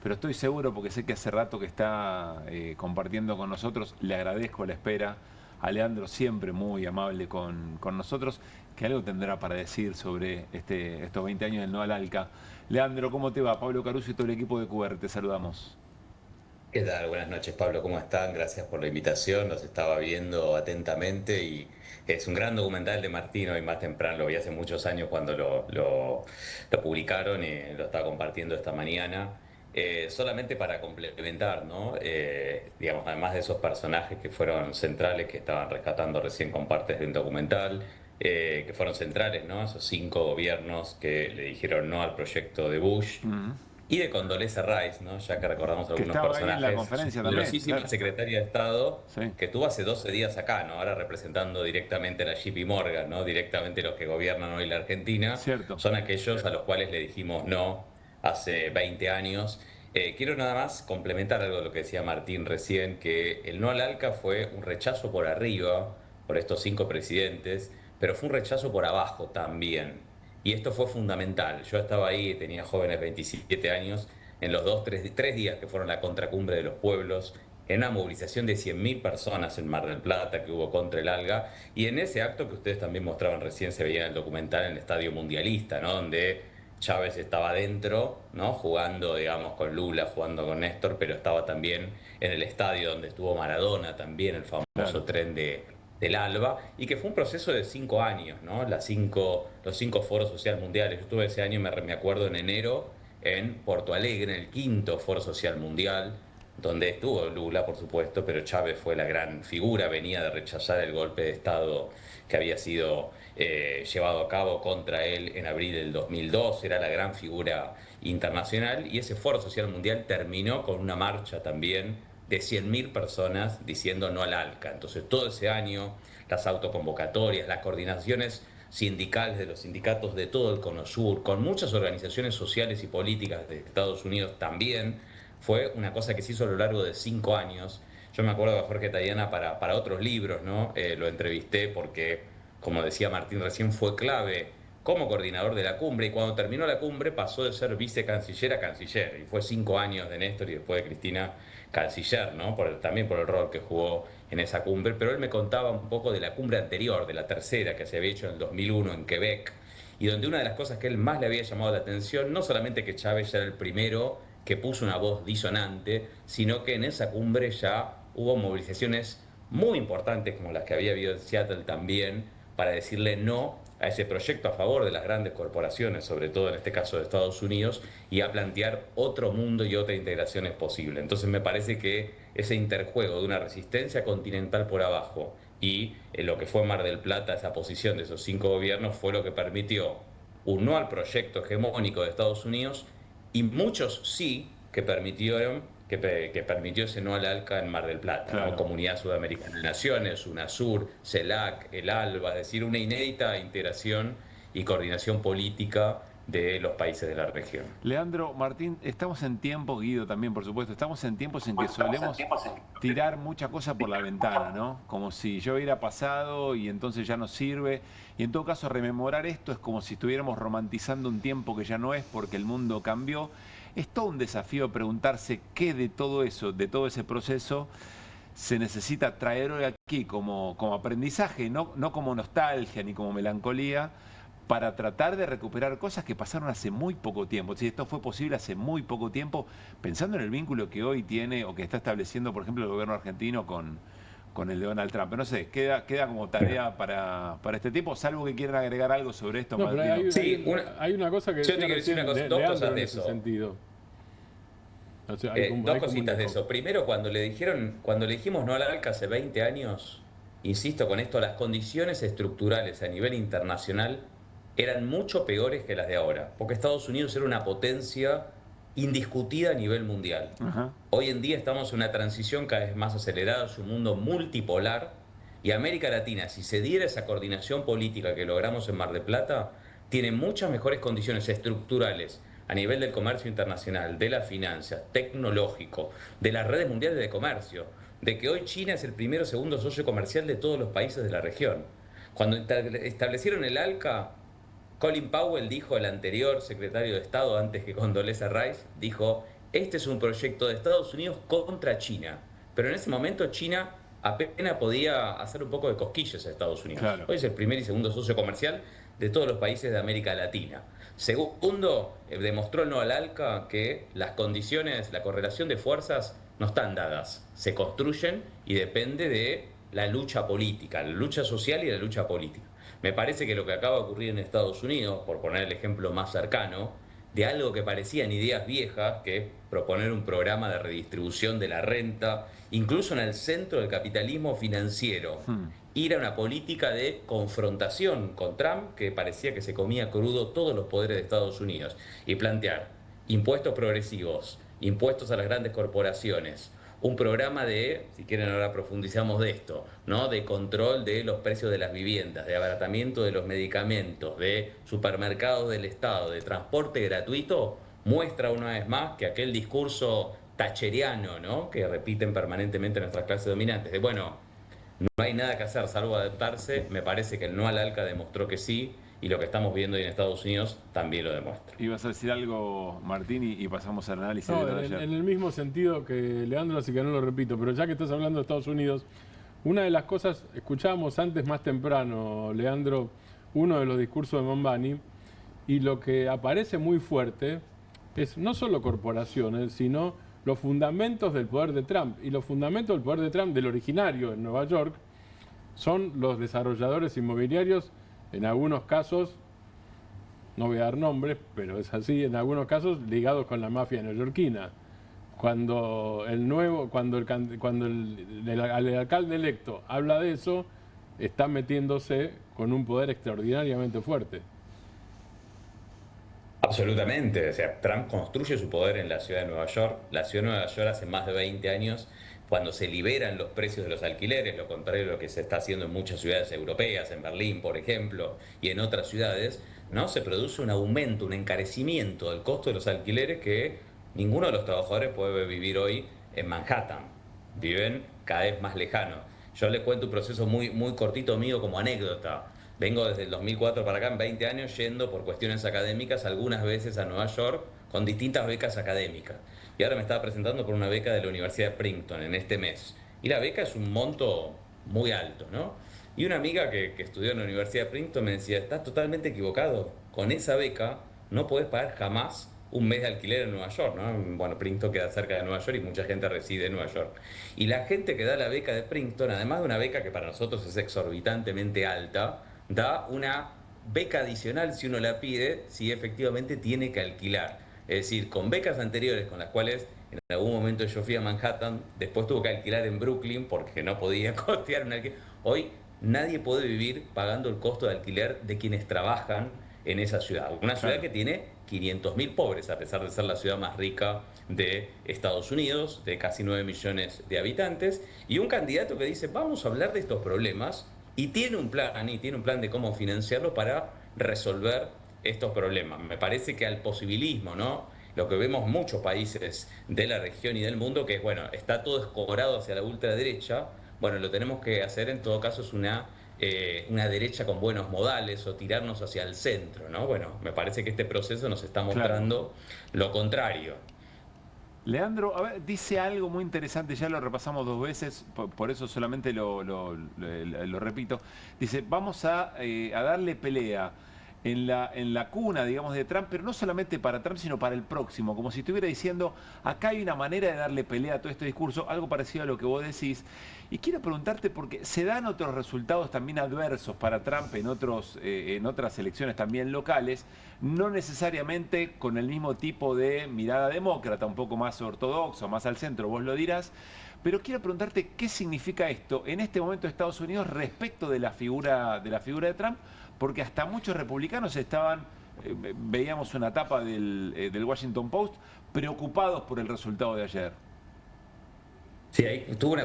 pero estoy seguro, porque sé que hace rato que está compartiendo con nosotros, le agradezco la espera. A Leandro, siempre muy amable con nosotros, que algo tendrá para decir sobre estos 20 años del No al ALCA. Leandro, ¿cómo te va? Pablo Caruso y todo el equipo de QR, te saludamos. ¿Qué tal? Buenas noches, Pablo, ¿cómo están? Gracias por la invitación, los estaba viendo atentamente y es un gran documental de Martín. Hoy más temprano, lo vi hace muchos años cuando lo publicaron y lo estaba compartiendo esta mañana. Solamente para complementar, ¿no? Digamos, además de esos personajes que fueron centrales, que estaban rescatando recién con partes de un documental, que fueron centrales, ¿no? Esos 5 gobiernos que le dijeron no al proyecto de Bush. Y de Condoleezza Rice, ¿no? Ya que recordamos algunos personajes. En la conferencia también, claro. Secretaria de Estado, que estuvo hace 12 días acá, ¿no? Ahora representando directamente a la JP Morgan, ¿no? Directamente los que gobiernan hoy la Argentina. Cierto. Son aquellos a los cuales le dijimos no hace 20 años. Quiero nada más complementar algo de lo que decía Martín recién, que el no al ALCA fue un rechazo por arriba, por estos 5 presidentes, pero fue un rechazo por abajo también. Y esto fue fundamental. Yo estaba ahí, tenía jóvenes 27 años, en los 3 días que fueron la contracumbre de los pueblos, en una movilización de 100.000 personas en Mar del Plata que hubo contra el ALCA, y en ese acto que ustedes también mostraban recién, se veía en el documental, en el Estadio Mundialista, ¿no? Donde Chávez estaba dentro, ¿no? Jugando, digamos, con Lula, jugando con Néstor, pero estaba también en el estadio donde estuvo Maradona, también el famoso tren del ALBA, y que fue un proceso de 5 años, ¿no? Los 5 foros sociales mundiales. Yo estuve ese año, me acuerdo, en enero, en Porto Alegre, en el 5º Foro Social Mundial, donde estuvo Lula, por supuesto, pero Chávez fue la gran figura, venía de rechazar el golpe de Estado que había sido llevado a cabo contra él en abril del 2002, era la gran figura internacional, y ese Foro Social Mundial terminó con una marcha también de 100.000 personas diciendo no al ALCA. Entonces todo ese año, las autoconvocatorias, las coordinaciones sindicales, de los sindicatos de todo el Cono Sur, con muchas organizaciones sociales y políticas de Estados Unidos también. Fue una cosa que se hizo a lo largo de 5 años. Yo me acuerdo de Jorge Tayana para otros libros, ¿no? Lo entrevisté porque, como decía Martín recién, fue clave como coordinador de la cumbre, y cuando terminó la cumbre pasó de ser vicecanciller a canciller, y fue 5 años de Néstor y después de Cristina canciller, ¿no? También por el rol que jugó en esa cumbre. Pero él me contaba un poco de la cumbre anterior, de la tercera, que se había hecho en el 2001 en Quebec, y donde una de las cosas que él más le había llamado la atención, no solamente que Chávez ya era el primero que puso una voz disonante, sino que en esa cumbre ya hubo movilizaciones muy importantes, como las que había habido en Seattle también, para decirle no a ese proyecto a favor de las grandes corporaciones, sobre todo en este caso de Estados Unidos, y a plantear otro mundo y otra integración es posible. Entonces me parece que ese interjuego de una resistencia continental por abajo y lo que fue Mar del Plata, esa posición de esos 5 gobiernos, fue lo que permitió un no al proyecto hegemónico de Estados Unidos, y muchos sí que permitieron que permitió ese no al ALCA en Mar del Plata, claro. ¿No? Comunidad Sudamericana de Naciones, UNASUR, CELAC, el ALBA, es decir, una inédita integración y coordinación política de los países de la región. Leandro, Martín, estamos en tiempo, Guido también, por supuesto, estamos en tiempos en que solemos tirar mucha cosa por la ventana, ¿no? Como si yo hubiera pasado y entonces ya no sirve. Y en todo caso, rememorar esto es como si estuviéramos romantizando un tiempo que ya no es, porque el mundo cambió. Es todo un desafío preguntarse qué de todo eso, de todo ese proceso, se necesita traer hoy aquí como aprendizaje, no como nostalgia ni como melancolía, para tratar de recuperar cosas que pasaron hace muy poco tiempo. Si esto fue posible hace muy poco tiempo, pensando en el vínculo que hoy tiene o que está estableciendo, por ejemplo, el gobierno argentino con el de Donald Trump. Pero no sé, queda como tarea para este tiempo, salvo que quieran agregar algo sobre esto. No, pero hay una cosa que... Yo te quiero decir dos cosas de eso. Sentido. O sea, dos cositas de eso. Primero, cuando le dijimos no al ALCA hace 20 años, insisto con esto, las condiciones estructurales a nivel internacional eran mucho peores que las de ahora, porque Estados Unidos era una potencia indiscutida a nivel mundial. Hoy en día estamos en una transición cada vez más acelerada, es un mundo multipolar, y América Latina, si se diera esa coordinación política que logramos en Mar del Plata, tiene muchas mejores condiciones estructurales a nivel del comercio internacional, de las finanzas, tecnológico, de las redes mundiales de comercio, de que hoy China es el primero o segundo socio comercial de todos los países de la región. Cuando establecieron el ALCA, Colin Powell dijo, el anterior secretario de Estado, antes que Condoleezza Rice, dijo, este es un proyecto de Estados Unidos contra China. Pero en ese momento China apenas podía hacer un poco de cosquillas a Estados Unidos. Claro. Hoy es el primer y segundo socio comercial de todos los países de América Latina. Segundo, demostró el no al ALCA que las condiciones, la correlación de fuerzas no están dadas, se construyen y depende de la lucha política, la lucha social y la lucha política. Me parece que lo que acaba de ocurrir en Estados Unidos, por poner el ejemplo más cercano, de algo que parecían ideas viejas, que es proponer un programa de redistribución de la renta, incluso en el centro del capitalismo financiero, ir a una política de confrontación con Trump, que parecía que se comía crudo todos los poderes de Estados Unidos, y plantear impuestos progresivos, impuestos a las grandes corporaciones, un programa de, si quieren ahora profundizamos de esto, ¿no? De control de los precios de las viviendas, de abaratamiento de los medicamentos, de supermercados del Estado, de transporte gratuito, muestra una vez más que aquel discurso thatcheriano, ¿no? Que repiten permanentemente nuestras clases dominantes, de bueno, no hay nada que hacer salvo adaptarse. Me parece que el no al ALCA demostró que sí, y lo que estamos viendo hoy en Estados Unidos también lo demuestra. ¿Ibas a decir algo, Martín, y pasamos al análisis? No, en el mismo sentido que Leandro, así que no lo repito, pero ya que estás hablando de Estados Unidos, una de las cosas, escuchábamos antes más temprano, Leandro, uno de los discursos de Mondani, y lo que aparece muy fuerte es no solo corporaciones, sino los fundamentos del poder de Trump. Y los fundamentos del poder de Trump, del originario en Nueva York, son los desarrolladores inmobiliarios, en algunos casos, no voy a dar nombres, pero es así, en algunos casos ligados con la mafia neoyorquina. Cuando el alcalde electo habla de eso, está metiéndose con un poder extraordinariamente fuerte. Absolutamente, o sea, Trump construye su poder en la ciudad de Nueva York. La ciudad de Nueva York hace más de 20 años cuando se liberan los precios de los alquileres, lo contrario de lo que se está haciendo en muchas ciudades europeas, en Berlín, por ejemplo, y en otras ciudades, ¿no? Se produce un aumento, un encarecimiento del costo de los alquileres que ninguno de los trabajadores puede vivir hoy en Manhattan. Viven cada vez más lejanos. Yo les cuento un proceso muy cortito mío como anécdota. Vengo desde el 2004 para acá, en 20 años, yendo por cuestiones académicas algunas veces a Nueva York con distintas becas académicas. Y ahora me estaba presentando por una beca de la Universidad de Princeton en este mes. Y la beca es un monto muy alto, ¿no? Y una amiga que estudió en la Universidad de Princeton me decía, estás totalmente equivocado. Con esa beca no podés pagar jamás un mes de alquiler en Nueva York, ¿no? Bueno, Princeton queda cerca de Nueva York y mucha gente reside en Nueva York. Y la gente que da la beca de Princeton, además de una beca que para nosotros es exorbitantemente alta, da una beca adicional si uno la pide, si efectivamente tiene que alquilar. Es decir, con becas anteriores con las cuales en algún momento yo fui a Manhattan, después tuve que alquilar en Brooklyn porque no podía costear un alquiler. Hoy nadie puede vivir pagando el costo de alquiler de quienes trabajan en esa ciudad. Una ciudad que tiene 500.000 pobres, a pesar de ser la ciudad más rica de Estados Unidos, de casi 9 millones de habitantes, y un candidato que dice, vamos a hablar de estos problemas, y tiene un plan de cómo financiarlo para resolver estos problemas. Me parece que al posibilismo, ¿no? Lo que vemos en muchos países de la región y del mundo, que es, bueno, está todo escorado hacia la ultraderecha, bueno, lo tenemos que hacer en todo caso es una derecha con buenos modales o tirarnos hacia el centro, ¿no? Bueno, me parece que este proceso nos está mostrando lo contrario. Leandro, a ver, dice algo muy interesante, ya lo repasamos 2 veces, por eso solamente lo repito. Dice, vamos a darle pelea en la cuna, digamos, de Trump, pero no solamente para Trump, sino para el próximo, como si estuviera diciendo, acá hay una manera de darle pelea a todo este discurso, algo parecido a lo que vos decís. Y quiero preguntarte, porque se dan otros resultados también adversos para Trump en otras elecciones también locales, no necesariamente con el mismo tipo de mirada demócrata, un poco más ortodoxo, más al centro, vos lo dirás, pero quiero preguntarte qué significa esto en este momento de Estados Unidos respecto de la figura de Trump, porque hasta muchos republicanos estaban, veíamos una tapa del Washington Post, preocupados por el resultado de ayer. Sí, ahí tuvo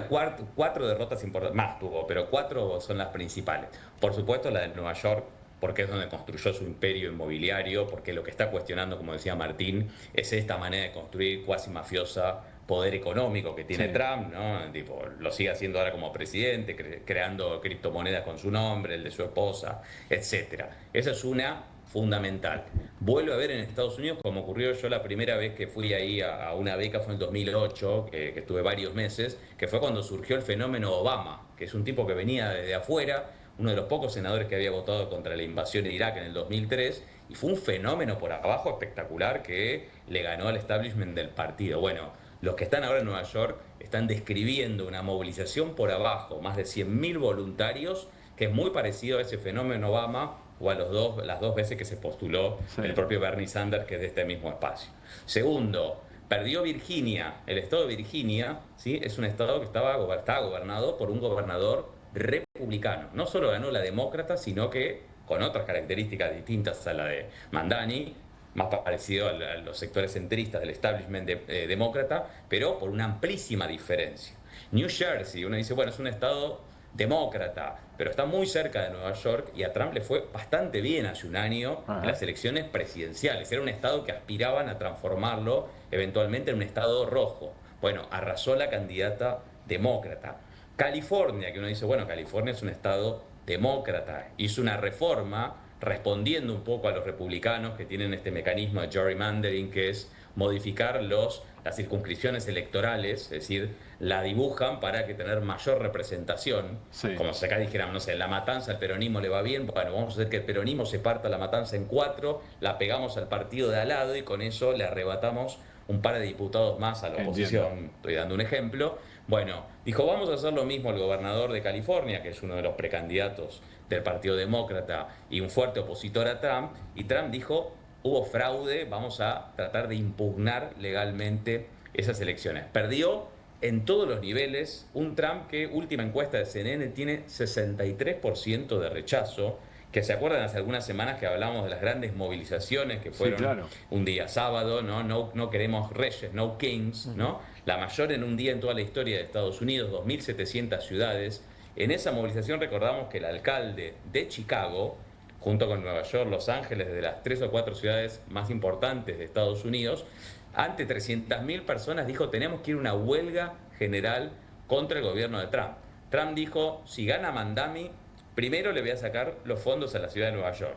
4 derrotas importantes, más tuvo, pero 4 son las principales. Por supuesto la de Nueva York, porque es donde construyó su imperio inmobiliario, porque lo que está cuestionando, como decía Martín, es esta manera de construir cuasi mafiosa poder económico que tiene Trump, ¿no? Tipo, lo sigue haciendo ahora como presidente, creando criptomonedas con su nombre, el de su esposa, etcétera. Esa es una fundamental. Vuelvo a ver en Estados Unidos, como ocurrió yo la primera vez que fui ahí a una beca, fue en 2008, que estuve varios meses, que fue cuando surgió el fenómeno Obama, que es un tipo que venía desde afuera, uno de los pocos senadores que había votado contra la invasión de Irak en el 2003, y fue un fenómeno por abajo espectacular que le ganó al establishment del partido. Bueno, los que están ahora en Nueva York están describiendo una movilización por abajo, más de 100.000 voluntarios, que es muy parecido a ese fenómeno Obama o a las 2 veces que se postuló el propio Bernie Sanders, que es de este mismo espacio. Segundo, perdió Virginia. El estado de Virginia, ¿sí? Es un estado que estaba gobernado por un gobernador republicano. No solo ganó la demócrata, sino que con otras características distintas a la de Mandani, más parecido a los sectores centristas del establishment demócrata, pero por una amplísima diferencia. New Jersey, uno dice, bueno, es un estado demócrata, pero está muy cerca de Nueva York y a Trump le fue bastante bien hace un año en las elecciones presidenciales. Era un estado que aspiraban a transformarlo eventualmente en un estado rojo. Bueno, arrasó la candidata demócrata. California, que uno dice, bueno, California es un estado demócrata, hizo una reforma respondiendo un poco a los republicanos que tienen este mecanismo de gerrymandering, que es modificar las circunscripciones electorales, es decir, la dibujan para que tener mayor representación. Como si acá dijeran, no sé, La Matanza al peronismo le va bien, bueno, vamos a hacer que el peronismo se parta La Matanza en 4, la pegamos al partido de al lado y con eso le arrebatamos un par de diputados más a la oposición. Estoy dando un ejemplo. Bueno, dijo, vamos a hacer lo mismo el gobernador de California, que es uno de los precandidatos del Partido Demócrata y un fuerte opositor a Trump, y Trump dijo, hubo fraude, vamos a tratar de impugnar legalmente esas elecciones. Perdió en todos los niveles un Trump que, última encuesta de CNN, tiene 63% de rechazo, que se acuerdan hace algunas semanas que hablamos de las grandes movilizaciones que fueron un día sábado, no queremos reyes, no kings, ¿no? La mayor en un día en toda la historia de Estados Unidos, 2.700 ciudades. En esa movilización recordamos que el alcalde de Chicago, junto con Nueva York, Los Ángeles, de las 3 o 4 ciudades más importantes de Estados Unidos, ante 300.000 personas dijo: tenemos que ir a una huelga general contra el gobierno de Trump. Trump dijo: si gana Mandami, primero le voy a sacar los fondos a la ciudad de Nueva York.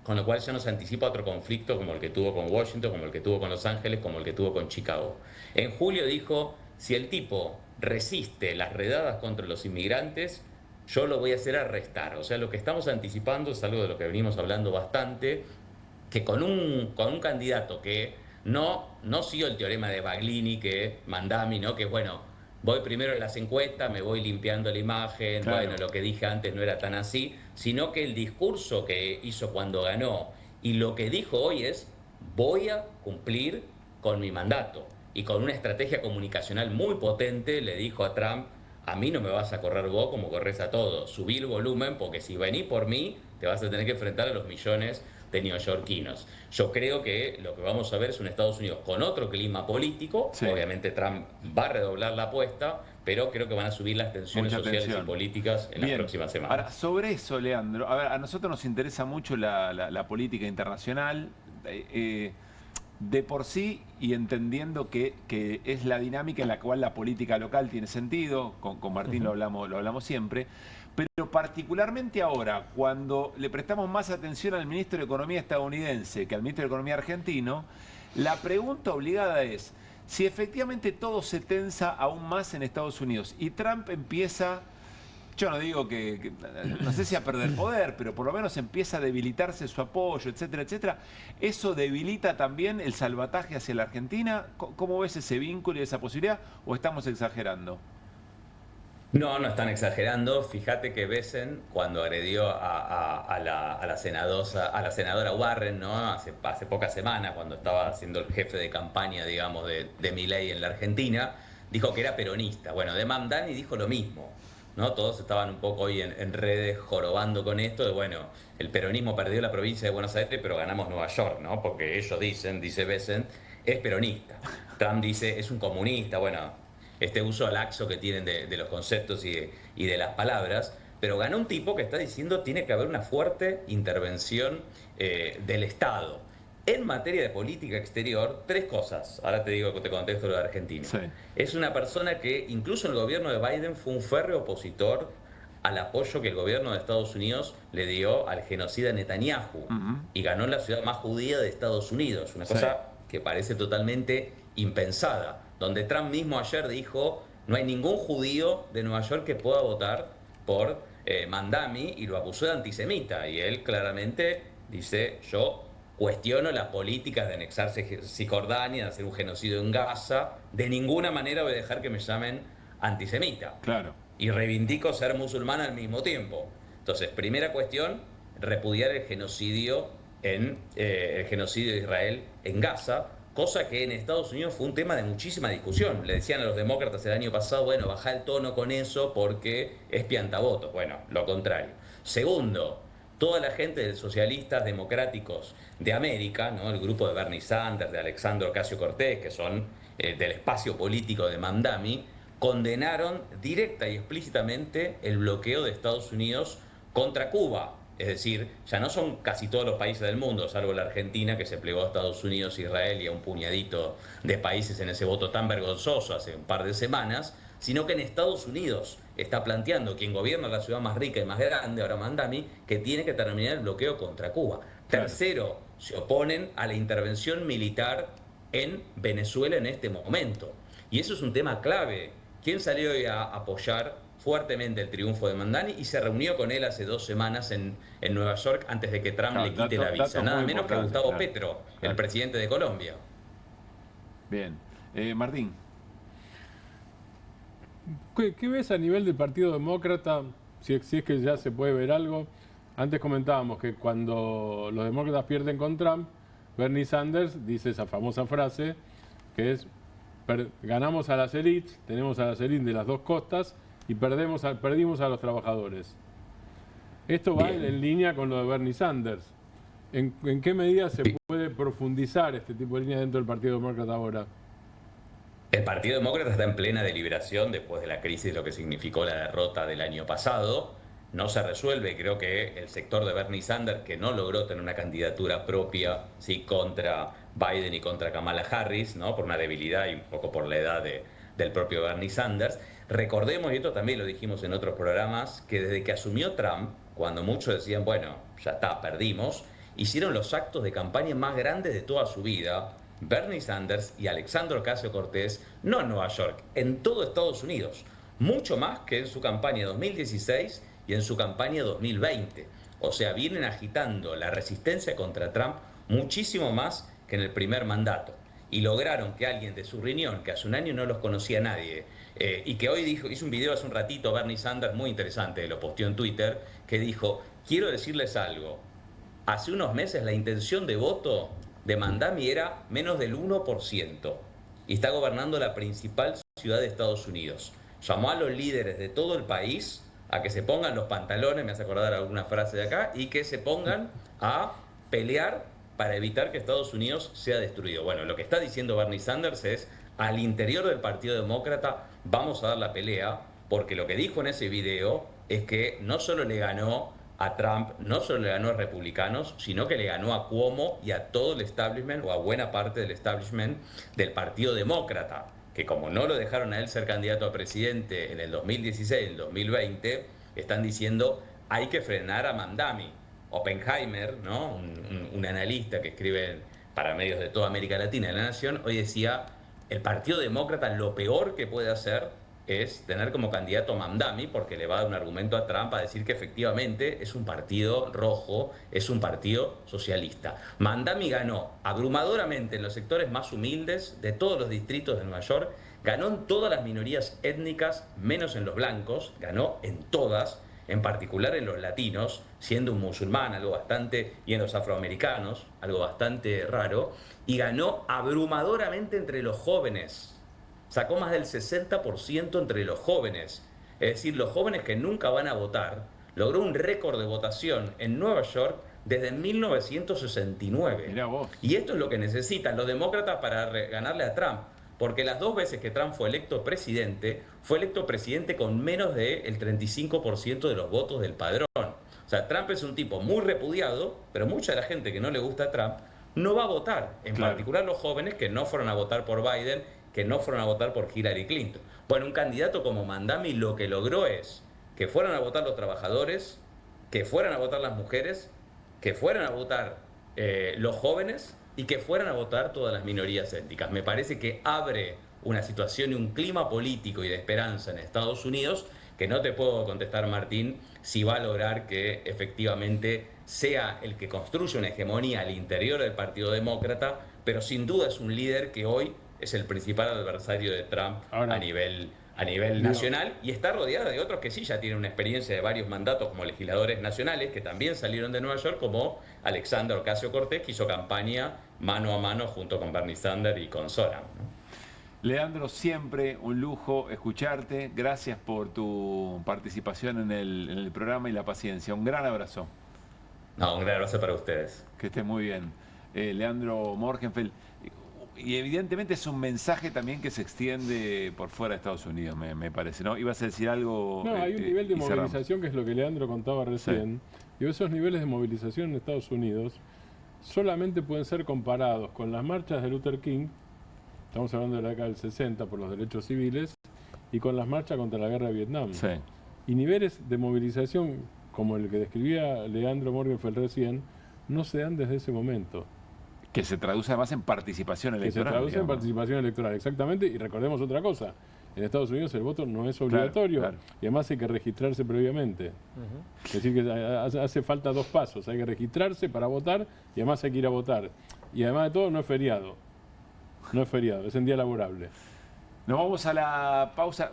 Con lo cual ya nos anticipa otro conflicto como el que tuvo con Washington, como el que tuvo con Los Ángeles, como el que tuvo con Chicago. En julio dijo: si el tipo resiste las redadas contra los inmigrantes, yo lo voy a hacer arrestar. O sea, lo que estamos anticipando es algo de lo que venimos hablando bastante, que con un candidato que no siguió el teorema de Baglini, que Mandami, ¿no? Que bueno, voy primero en las encuestas, me voy limpiando la imagen, bueno, lo que dije antes no era tan así, sino que el discurso que hizo cuando ganó y lo que dijo hoy es: voy a cumplir con mi mandato. Y con una estrategia comunicacional muy potente le dijo a Trump: a mí no me vas a correr vos como corres a todos, subí el volumen porque si venís por mí te vas a tener que enfrentar a los millones de neoyorquinos. Yo creo que lo que vamos a ver es un Estados Unidos con otro clima político. Obviamente Trump va a redoblar la apuesta, pero creo que van a subir las tensiones sociales y políticas en las próximas semanas. Ahora, sobre eso, Leandro, a ver, a nosotros nos interesa mucho la política internacional, de por sí, y entendiendo que es la dinámica en la cual la política local tiene sentido, con Martín lo hablamos siempre, pero particularmente ahora, cuando le prestamos más atención al ministro de Economía estadounidense que al ministro de Economía argentino, la pregunta obligada es si efectivamente todo se tensa aún más en Estados Unidos y Trump empieza, yo no digo que no sé si a perder poder, pero por lo menos empieza a debilitarse su apoyo, etcétera, etcétera. ¿Eso debilita también el salvataje hacia la Argentina? ¿Cómo ves ese vínculo y esa posibilidad? ¿O estamos exagerando? No están exagerando. Fíjate que Bessent, cuando agredió a la senadora Warren, ¿no? Hace pocas semanas, cuando estaba siendo el jefe de campaña, digamos, de Milei en la Argentina, dijo que era peronista. Bueno, de Mamdani dijo lo mismo, ¿no? Todos estaban un poco hoy en redes jorobando con esto de, bueno, el peronismo perdió la provincia de Buenos Aires, pero ganamos Nueva York, ¿no? Porque ellos dicen, dice Bessent, es peronista. Trump dice, es un comunista. Bueno, este uso laxo que tienen de los conceptos y de las palabras, pero ganó un tipo que está diciendo tiene que haber una fuerte intervención del Estado. En materia de política exterior, 3 cosas. Ahora te digo que te contesto lo de Argentina. Es una persona que incluso en el gobierno de Biden fue un férreo opositor al apoyo que el gobierno de Estados Unidos le dio al genocida Netanyahu y ganó en la ciudad más judía de Estados Unidos. Una cosa que parece totalmente impensada. Donde Trump mismo ayer dijo: no hay ningún judío de Nueva York que pueda votar por Mandami, y lo acusó de antisemita. Y él claramente dice: yo cuestiono las políticas de anexarse Cisjordania, de hacer un genocidio en Gaza. De ninguna manera voy a dejar que me llamen antisemita. Claro. Y reivindico ser musulmán al mismo tiempo. Entonces, primera cuestión, repudiar el genocidio de Israel en Gaza, cosa que en Estados Unidos fue un tema de muchísima discusión. Le decían a los demócratas el año pasado: bueno, bajá el tono con eso porque es piantavotos. Bueno, lo contrario. Segundo, toda la gente de socialistas democráticos de América, ¿no? El grupo de Bernie Sanders, de Alexandria Ocasio-Cortez, que son del espacio político de Mamdani, condenaron directa y explícitamente el bloqueo de Estados Unidos contra Cuba. Es decir, ya no son casi todos los países del mundo, salvo la Argentina, que se plegó a Estados Unidos, Israel y a un puñadito de países en ese voto tan vergonzoso hace un par de semanas, sino que en Estados Unidos está planteando quien gobierna la ciudad más rica y más grande, ahora Mandami, que tiene que terminar el bloqueo contra Cuba. Tercero, se oponen a la intervención militar en Venezuela en este momento. Y eso es un tema clave. ¿Quién salió hoy a apoyar fuertemente el triunfo de Mandani y se reunió con él hace 2 semanas en Nueva York antes de que Trump le quite la visa? Nada menos que Gustavo Petro, el presidente de Colombia. Bien. Martín. ¿Qué ves a nivel del Partido Demócrata? Si es que ya se puede ver algo. Antes comentábamos que cuando los demócratas pierden con Trump, Bernie Sanders dice esa famosa frase que es: ganamos a las élites, tenemos a las élites de las 2 costas y perdimos a los trabajadores. Esto va en línea con lo de Bernie Sanders. ¿En qué medida se puede profundizar este tipo de línea dentro del Partido Demócrata ahora? El Partido Demócrata está en plena deliberación después de la crisis, lo que significó la derrota del año pasado. No se resuelve, creo que el sector de Bernie Sanders, que no logró tener una candidatura propia, ¿sí?, contra Biden y contra Kamala Harris, ¿no?, por una debilidad y un poco por la edad del propio Bernie Sanders. Recordemos, y esto también lo dijimos en otros programas, que desde que asumió Trump, cuando muchos decían, bueno, ya está, perdimos, hicieron los actos de campaña más grandes de toda su vida, Bernie Sanders y Alexandria Ocasio-Cortez, no en Nueva York, en todo Estados Unidos, mucho más que en su campaña 2016 y en su campaña 2020. O sea, vienen agitando la resistencia contra Trump muchísimo más que en el primer mandato. Y lograron que alguien de su riñón, que hace un año no los conocía nadie, y que hoy hizo un video hace un ratito, Bernie Sanders, muy interesante, lo posteó en Twitter, que dijo, quiero decirles algo, hace unos meses la intención de voto de Mandami era menos del 1%, y está gobernando la principal ciudad de Estados Unidos. Llamó a los líderes de todo el país a que se pongan los pantalones, me hace acordar alguna frase de acá, y que se pongan a pelear para evitar que Estados Unidos sea destruido. Bueno, lo que está diciendo Bernie Sanders es, al interior del Partido Demócrata vamos a dar la pelea, porque lo que dijo en ese video es que no solo le ganó a Trump, no solo le ganó a republicanos, sino que le ganó a Cuomo y a todo el establishment, o a buena parte del establishment del Partido Demócrata, que como no lo dejaron a él ser candidato a presidente en el 2016 y el 2020, están diciendo hay que frenar a Mandami. Oppenheimer, ¿no?, un analista que escribe para medios de toda América Latina en La Nación, hoy decía, el Partido Demócrata lo peor que puede hacer es tener como candidato a Mandami, porque le va a dar un argumento a Trump a decir que efectivamente es un partido rojo, es un partido socialista. Mandami ganó abrumadoramente en los sectores más humildes de todos los distritos de Nueva York, ganó en todas las minorías étnicas, menos en los blancos, ganó en todas, en particular en los latinos, siendo un musulmán, algo bastante, y en los afroamericanos, algo bastante raro, y ganó abrumadoramente entre los jóvenes. Sacó más del 60% entre los jóvenes, es decir, los jóvenes que nunca van a votar. Logró un récord de votación en Nueva York desde 1969. Mirá vos. Y esto es lo que necesitan los demócratas para ganarle a Trump, porque las dos veces que Trump fue electo presidente con menos del 35% de los votos del padrón. O sea, Trump es un tipo muy repudiado, pero mucha de la gente que no le gusta a Trump no va a votar, en particular los jóvenes que no fueron a votar por Biden, que no fueron a votar por Hillary Clinton. Bueno, un candidato como Mandami lo que logró es que fueran a votar los trabajadores, que fueran a votar las mujeres, que fueran a votar los jóvenes y que fueran a votar todas las minorías étnicas. Me parece que abre una situación y un clima político y de esperanza en Estados Unidos que no te puedo contestar, Martín, si va a lograr que efectivamente sea el que construya una hegemonía al interior del Partido Demócrata, pero sin duda es un líder que hoy es el principal adversario de Trump a nivel nacional, y está rodeada de otros que sí ya tienen una experiencia de varios mandatos como legisladores nacionales que también salieron de Nueva York, como Alexandria Ocasio-Cortez, que hizo campaña mano a mano junto con Bernie Sanders y con Soram, ¿no? Leandro, siempre un lujo escucharte. Gracias por tu participación en el programa y la paciencia. Un gran abrazo. No, un gran abrazo para ustedes. Que esté muy bien. Leandro Morgenfeld. Y evidentemente es un mensaje también que se extiende por fuera de Estados Unidos, me parece, ¿no? ¿Ibas a decir algo? No, hay un nivel de movilización que es lo que Leandro contaba recién. Sí. Y esos niveles de movilización en Estados Unidos solamente pueden ser comparados con las marchas de Luther King, estamos hablando de la década del 60 por los derechos civiles, y con las marchas contra la guerra de Vietnam. Sí. Y niveles de movilización como el que describía Leandro Morgenfeld recién, no se dan desde ese momento. Que se traduce además en participación electoral. Que se traduce en participación electoral, exactamente. Y recordemos otra cosa. En Estados Unidos el voto no es obligatorio, claro. Y además hay que registrarse previamente. Es decir, que hace falta dos pasos. Hay que registrarse para votar y además hay que ir a votar. Y además de todo no es feriado. No es feriado, es en día laborable. Nos vamos a la pausa.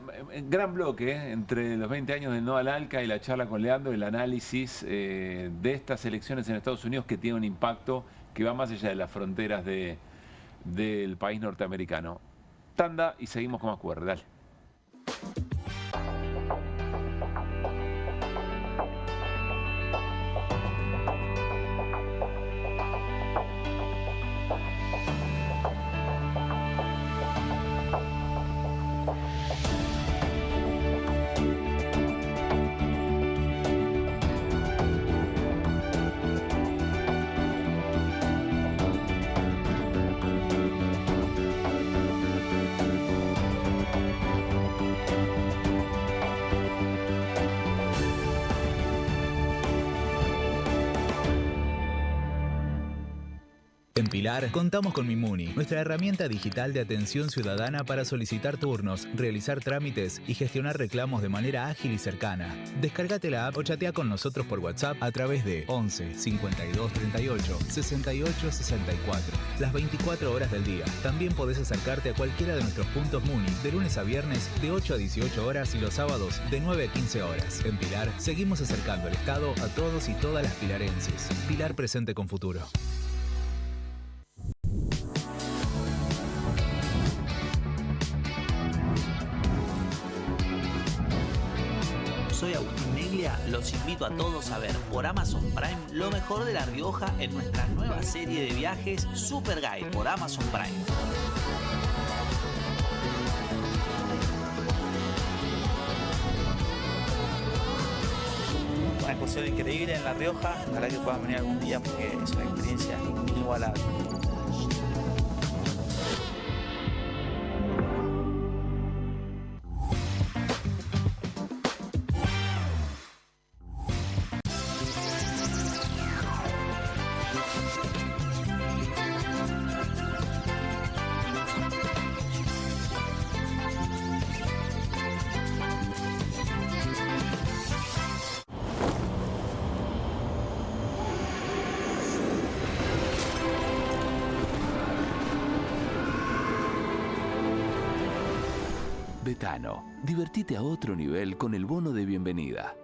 Gran bloque entre los 20 años del No al ALCA y la charla con Leandro, el análisis de estas elecciones en Estados Unidos que tiene un impacto que va más allá de las fronteras del país norteamericano. Tanda y seguimos con más QR. Dale. En Pilar contamos con Mimuni, nuestra herramienta digital de atención ciudadana para solicitar turnos, realizar trámites y gestionar reclamos de manera ágil y cercana. Descárgate la app o chatea con nosotros por WhatsApp a través de 11 52 38 68 64. Las 24 horas del día. También podés acercarte a cualquiera de nuestros puntos Muni de lunes a viernes de 8 a 18 horas y los sábados de 9 a 15 horas. En Pilar seguimos acercando el Estado a todos y todas las pilarenses. Pilar presente con futuro. Soy Agustín Neglia, los invito a todos a ver por Amazon Prime lo mejor de La Rioja en nuestra nueva serie de viajes Super Guide por Amazon Prime. Una exposición increíble en La Rioja, ojalá que puedan venir algún día porque es una experiencia inigualable. Betano, divertite a otro nivel con el bono de bienvenida.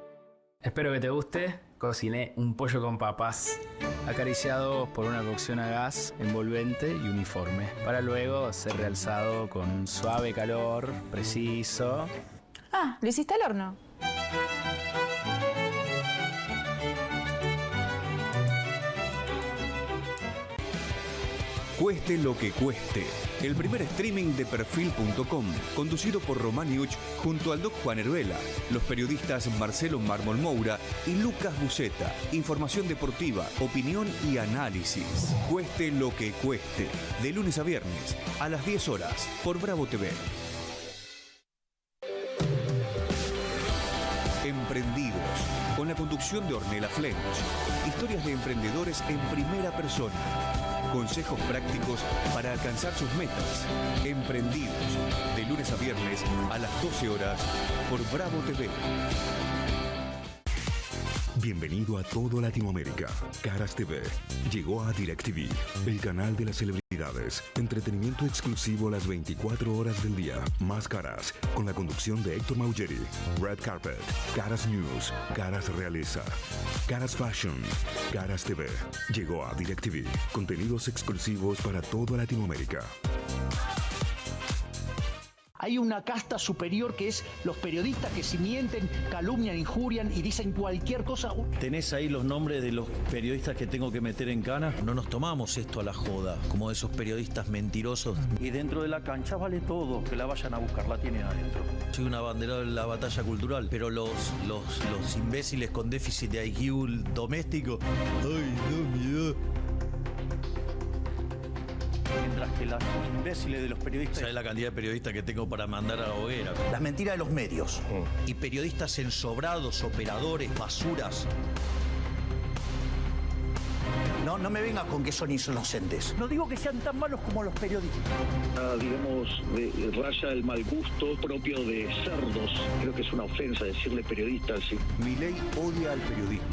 Espero que te guste. Cociné un pollo con papas, acariciado por una cocción a gas envolvente y uniforme, para luego ser realzado con un suave calor preciso. Ah, ¿lo hiciste al horno? Cueste lo que cueste. El primer streaming de Perfil.com, conducido por Román Yuch junto al Doc Juan Heruela, los periodistas Marcelo Mármol Moura y Lucas Buceta. Información deportiva, opinión y análisis. Cueste lo que cueste. De lunes a viernes, a las 10 horas, por Bravo TV. Emprendidos, con la conducción de Ornella Flench. Historias de emprendedores en primera persona. Consejos prácticos para alcanzar sus metas. Emprendidos, de lunes a viernes a las 12 horas por Bravo TV. Bienvenido a todo Latinoamérica. Caras TV llegó a DirecTV, el canal de las celebridades. Entretenimiento exclusivo las 24 horas del día. Más Caras, con la conducción de Héctor Maugeri. Red Carpet, Caras News, Caras Realeza, Caras Fashion, Caras TV. Llegó a DirecTV. Contenidos exclusivos para toda Latinoamérica. Hay una casta superior que es los periodistas que si mienten, calumnian, injurian y dicen cualquier cosa. ¿Tenés ahí los nombres de los periodistas que tengo que meter en cana? No nos tomamos esto a la joda, como esos periodistas mentirosos. Y dentro de la cancha vale todo, que la vayan a buscar, la tienen adentro. Soy un abanderado en la batalla cultural, pero los imbéciles con déficit de IQ doméstico, ¡ay, no, miedo! Mientras que los imbéciles de los periodistas... ¿Sabes la cantidad de periodistas que tengo para mandar a la hoguera? Las mentiras de los medios. Y periodistas ensobrados, operadores, basuras. No me vengas con que son inocentes. No digo que sean tan malos como los periodistas. Digamos, raya el mal gusto propio de cerdos. Creo que es una ofensa decirle periodistas. ¿Sí? Milei odia al periodismo.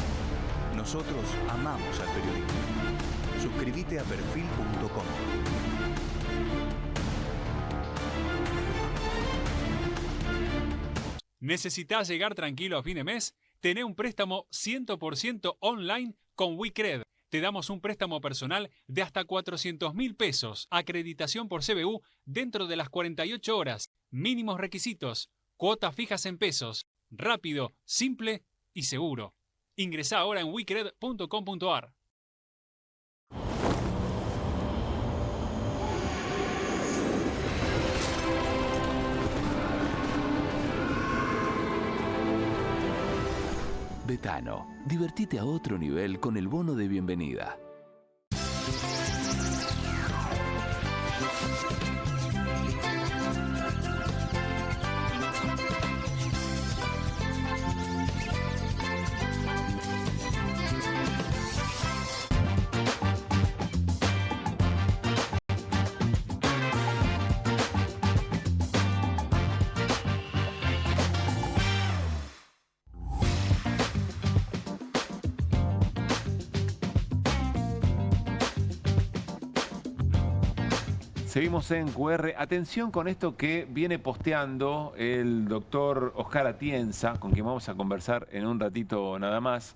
Nosotros amamos al periodismo. Suscríbete a Perfil.com. ¿Necesitas llegar tranquilo a fin de mes? Tené un préstamo 100% online con WeCred. Te damos un préstamo personal de hasta 400.000 pesos. Acreditación por CBU dentro de las 48 horas. Mínimos requisitos. Cuotas fijas en pesos. Rápido, simple y seguro. Ingresá ahora en wecred.com.ar. Betano, divertite a otro nivel con el bono de bienvenida. Seguimos en QR. Atención con esto que viene posteando el doctor Oscar Atienza, con quien vamos a conversar en un ratito nada más.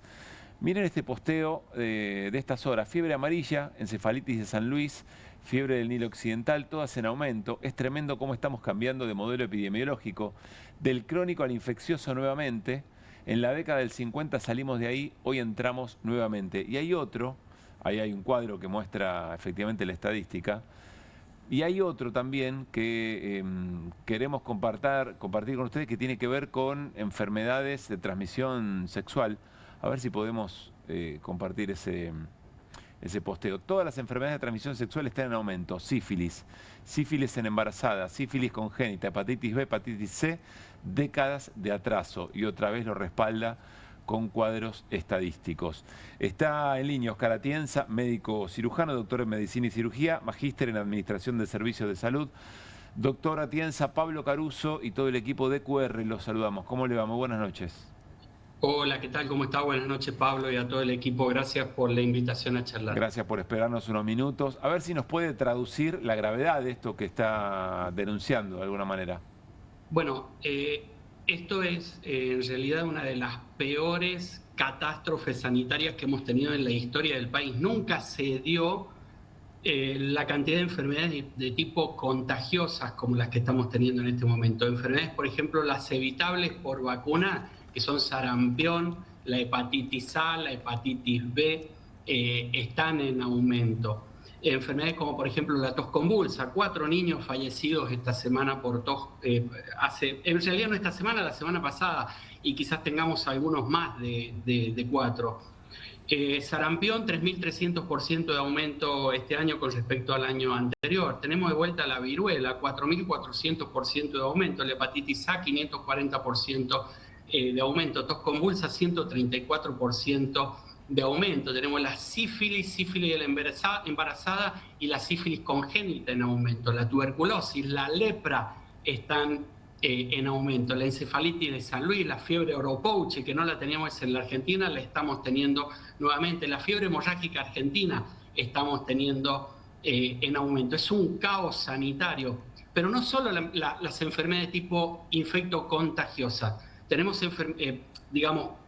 Miren este posteo de estas horas. Fiebre amarilla, encefalitis de San Luis, fiebre del Nilo Occidental, todas en aumento. Es tremendo cómo estamos cambiando de modelo epidemiológico, del crónico al infeccioso nuevamente. En la década del 50 salimos de ahí, hoy entramos nuevamente. Y hay otro, ahí hay un cuadro que muestra efectivamente la estadística. Y hay otro también que queremos compartir con ustedes, que tiene que ver con enfermedades de transmisión sexual. A ver si podemos compartir ese posteo. Todas las enfermedades de transmisión sexual están en aumento. Sífilis, sífilis en embarazada, sífilis congénita, hepatitis B, hepatitis C, décadas de atraso. Y otra vez lo respalda con cuadros estadísticos. Está en línea Oscar Atienza, médico cirujano, doctor en medicina y cirugía, magíster en administración de servicios de salud. Doctor Atienza, Pablo Caruso y todo el equipo de QR, los saludamos. ¿Cómo le va? Muy buenas noches. Hola, ¿qué tal? ¿Cómo está? Buenas noches, Pablo, y a todo el equipo. Gracias por la invitación a charlar. Gracias por esperarnos unos minutos. A ver si nos puede traducir la gravedad de esto que está denunciando de alguna manera. Bueno, esto es en realidad una de las peores catástrofes sanitarias que hemos tenido en la historia del país. Nunca se dio la cantidad de enfermedades de tipo contagiosas como las que estamos teniendo en este momento. Enfermedades, por ejemplo, las evitables por vacuna, que son sarampión, la hepatitis A, la hepatitis B, están en aumento. Enfermedades como, por ejemplo, la tos convulsa. 4 niños fallecidos esta semana por tos, en realidad no esta semana, la semana pasada, y quizás tengamos algunos más de 4. Sarampión, 3.300% de aumento este año con respecto al año anterior. Tenemos de vuelta la viruela, 4.400% de aumento. La hepatitis A, 540% de aumento. Tos convulsa, 134% de aumento. Tenemos la sífilis de la embarazada y la sífilis congénita en aumento. La tuberculosis, la lepra están en aumento. La encefalitis de San Luis, la fiebre oropouche, que no la teníamos en la Argentina, la estamos teniendo nuevamente. La fiebre hemorrágica argentina estamos teniendo en aumento. Es un caos sanitario. Pero no solo las enfermedades de tipo infecto-contagiosa. Tenemos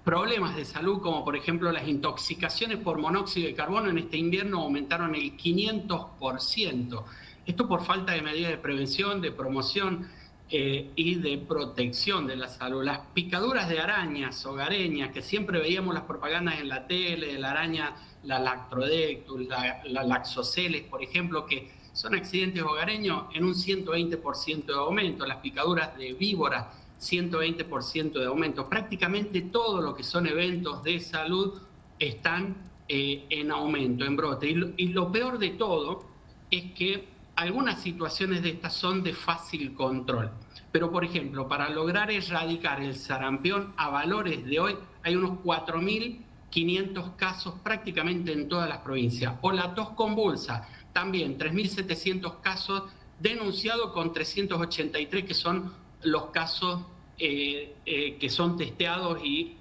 problemas de salud, como por ejemplo las intoxicaciones por monóxido de carbono en este invierno aumentaron el 500%. Esto por falta de medidas de prevención, de promoción y de protección de la salud. Las picaduras de arañas hogareñas, que siempre veíamos las propagandas en la tele, de la araña, la Lactrodectus, la Laxoceles, por ejemplo, que son accidentes hogareños, en un 120% de aumento. Las picaduras de víboras, 120% de aumento. Prácticamente todo lo que son eventos de salud están en aumento, en brote. Y lo peor de todo es que algunas situaciones de estas son de fácil control. Pero, por ejemplo, para lograr erradicar el sarampión a valores de hoy, hay unos 4.500 casos prácticamente en todas las provincias. O la tos convulsa, también 3.700 casos denunciados con 383 que son los casos que son testeados y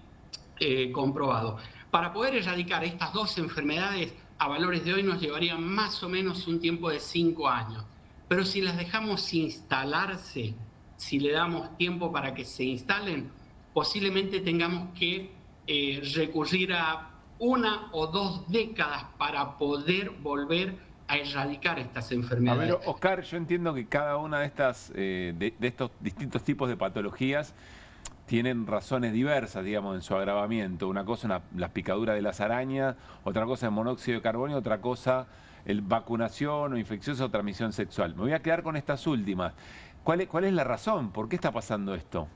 comprobados. Para poder erradicar estas dos enfermedades a valores de hoy nos llevaría más o menos un tiempo de 5 años. Pero si las dejamos instalarse, si le damos tiempo para que se instalen, posiblemente tengamos que recurrir a 1 o 2 décadas para poder volver a erradicar estas enfermedades. A ver, Oscar, yo entiendo que cada una de estas de estos distintos tipos de patologías tienen razones diversas, digamos, en su agravamiento. Una cosa las picaduras de las arañas, otra cosa el monóxido de carbono, otra cosa vacunación o infecciosa o transmisión sexual. Me voy a quedar con estas últimas. ¿Cuál es la razón? ¿Por qué está pasando esto?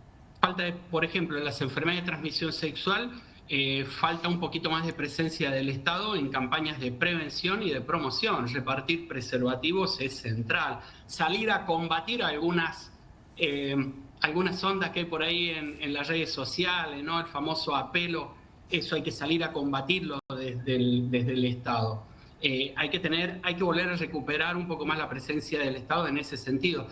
Falta, por ejemplo, en las enfermedades de transmisión sexual, falta un poquito más de presencia del Estado en campañas de prevención y de promoción. Repartir preservativos es central. Salir a combatir algunas ondas que hay por ahí en las redes sociales, ¿no? El famoso apelo, eso hay que salir a combatirlo desde el Estado. Hay que volver a recuperar un poco más la presencia del Estado en ese sentido.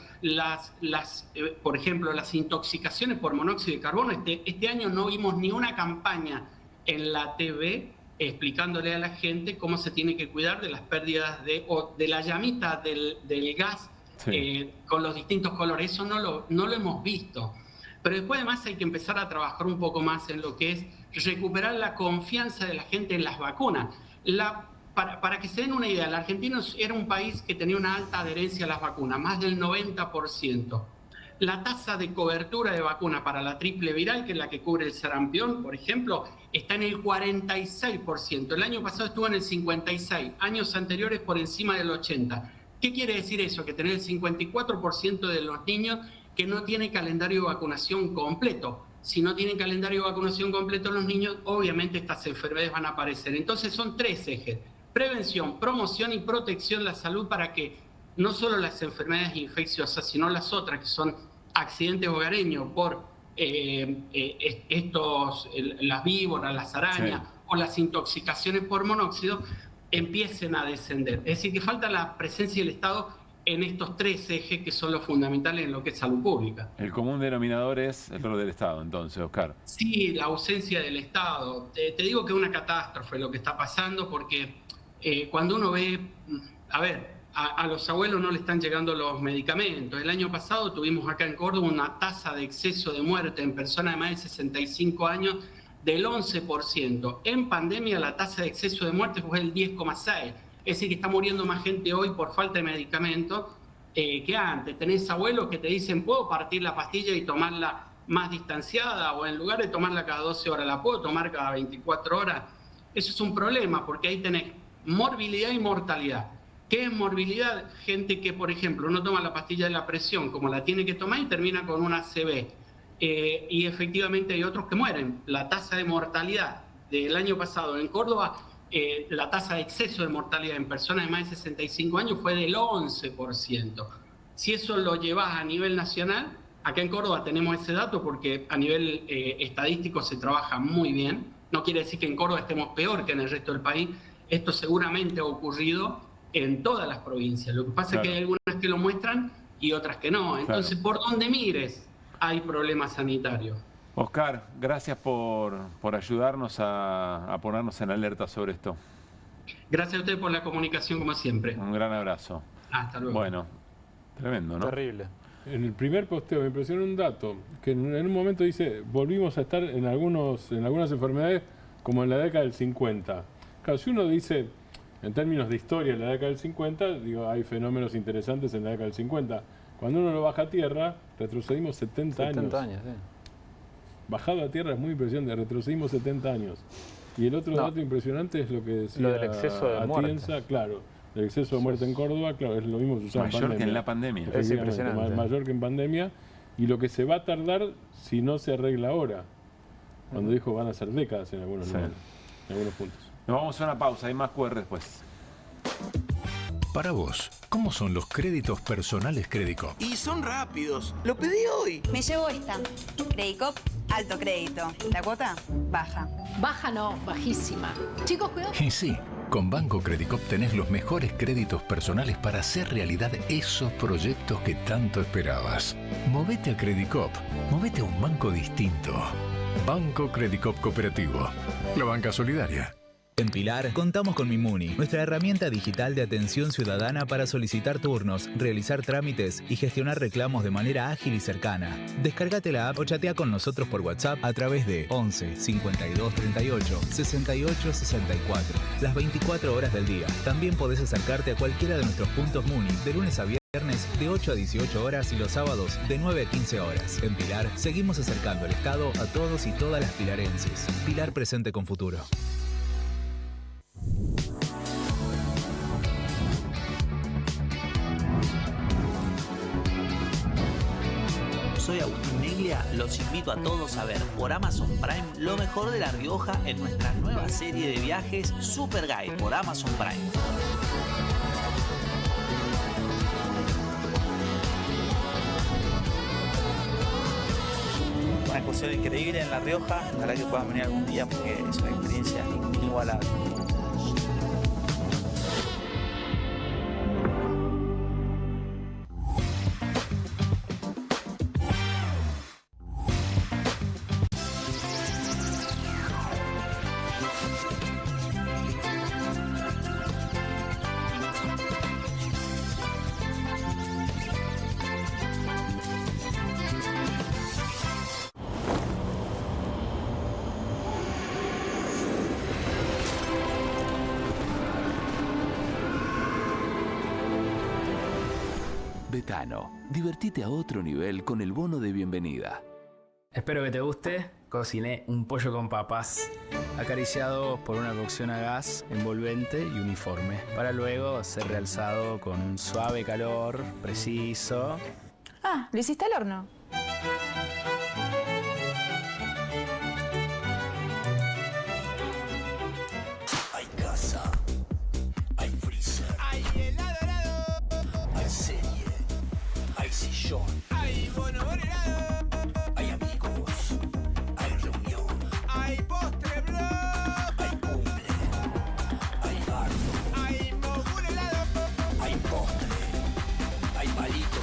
Por ejemplo, las intoxicaciones por monóxido de carbono, este año no vimos ni una campaña en la TV explicándole a la gente cómo se tiene que cuidar de las pérdidas de la llamita del gas con los distintos colores. Eso no lo hemos visto. Pero después además hay que empezar a trabajar un poco más en lo que es recuperar la confianza de la gente en las vacunas. Para que se den una idea, el argentino era un país que tenía una alta adherencia a las vacunas, más del 90%. La tasa de cobertura de vacuna para la triple viral, que es la que cubre el sarampión, por ejemplo, está en el 46%. El año pasado estuvo en el 56%, años anteriores por encima del 80%. ¿Qué quiere decir eso? Que tener el 54% de los niños que no tienen calendario de vacunación completo. Si no tienen calendario de vacunación completo los niños, obviamente estas enfermedades van a aparecer. Entonces son 3 ejes: prevención, promoción y protección de la salud, para que no solo las enfermedades infecciosas, sino las otras, que son accidentes hogareños por las víboras, las arañas o las intoxicaciones por monóxido, empiecen a descender. Es decir, que falta la presencia del Estado en estos 3 ejes que son los fundamentales en lo que es salud pública. El común denominador es el rol del Estado, entonces, Oscar. Sí, la ausencia del Estado. Te digo que es una catástrofe lo que está pasando, porque cuando uno ve, a los abuelos no le están llegando los medicamentos. El año pasado tuvimos acá en Córdoba una tasa de exceso de muerte en personas de más de 65 años del 11%. En pandemia la tasa de exceso de muerte fue el 10,6%. Es decir, que está muriendo más gente hoy por falta de medicamentos que antes. Tenés abuelos que te dicen, ¿puedo partir la pastilla y tomarla más distanciada? O en lugar de tomarla cada 12 horas, ¿la puedo tomar cada 24 horas? Eso es un problema, porque ahí tenés morbilidad y mortalidad. ¿Qué es morbilidad? Gente que, por ejemplo, no toma la pastilla de la presión como la tiene que tomar y termina con una ACV. Y efectivamente hay otros que mueren. La tasa de mortalidad del año pasado en Córdoba, la tasa de exceso de mortalidad en personas de más de 65 años fue del 11%. Si eso lo llevas a nivel nacional, acá en Córdoba tenemos ese dato porque a nivel estadístico se trabaja muy bien. No quiere decir que en Córdoba estemos peor que en el resto del país. Esto seguramente ha ocurrido en todas las provincias. Lo que pasa es que hay algunas que lo muestran y otras que no. Entonces, por donde mires, hay problemas sanitarios. Oscar, gracias por ayudarnos a ponernos en alerta sobre esto. Gracias a usted por la comunicación, como siempre. Un gran abrazo. Hasta luego. Bueno, tremendo, ¿no? Terrible. En el primer posteo me impresionó un dato, que en un momento dice, volvimos a estar en algunas enfermedades como en la década del 50. Claro, si uno dice, en términos de historia, en la década del 50, digo, hay fenómenos interesantes en la década del 50. Cuando uno lo baja a tierra, retrocedimos 70 años. 70 años, sí. Bajado a tierra es muy impresionante, retrocedimos 70 años. Y el otro dato impresionante es lo que decía lo del exceso de Atienza, claro, el exceso de muerte en Córdoba, claro, es lo mismo que usaba en pandemia. Mayor que en la pandemia. Es impresionante. Mayor que en pandemia, y lo que se va a tardar si no se arregla ahora. Cuando dijo van a ser décadas en algunos lugares, en algunos puntos. Nos vamos a una pausa, hay más QR después. Para vos, ¿cómo son los créditos personales Credicop? Y son rápidos. Lo pedí hoy. Me llevo esta. Credicop, alto crédito. La cuota, baja. Baja no, bajísima. Chicos, cuidado. Y sí, con Banco Credicop tenés los mejores créditos personales para hacer realidad esos proyectos que tanto esperabas. Movete a Credicop. Movete a un banco distinto. Banco Credicop Cooperativo. La banca solidaria. En Pilar, contamos con Mimuni, nuestra herramienta digital de atención ciudadana para solicitar turnos, realizar trámites y gestionar reclamos de manera ágil y cercana. Descárgate la app o chatea con nosotros por WhatsApp a través de 11 52 38 68 64, las 24 horas del día. También podés acercarte a cualquiera de nuestros puntos Muni de lunes a viernes de 8 a 18 horas y los sábados de 9 a 15 horas. En Pilar, seguimos acercando el Estado a todos y todas las pilarenses. Pilar presente con futuro. Soy Agustín Neglia, los invito a todos a ver por Amazon Prime lo mejor de La Rioja en nuestra nueva serie de viajes Super Guide por Amazon Prime. Una excursión increíble en La Rioja, ojalá que puedan venir algún día porque es una experiencia inigualable. Betano, divertite a otro nivel con el bono de bienvenida. Espero que te guste. Cociné un pollo con papas, acariciado por una cocción a gas, envolvente y uniforme, para luego ser realzado con un suave calor, preciso. Ah, ¿lo hiciste al horno? Hay casa, hay freezer, hay helado, hay serie, hay sillón, hay bonobón helado, hay amigos, hay reunión, hay postre, bro, hay cumple, hay bardo, hay mogul helado, hay postre, hay palito,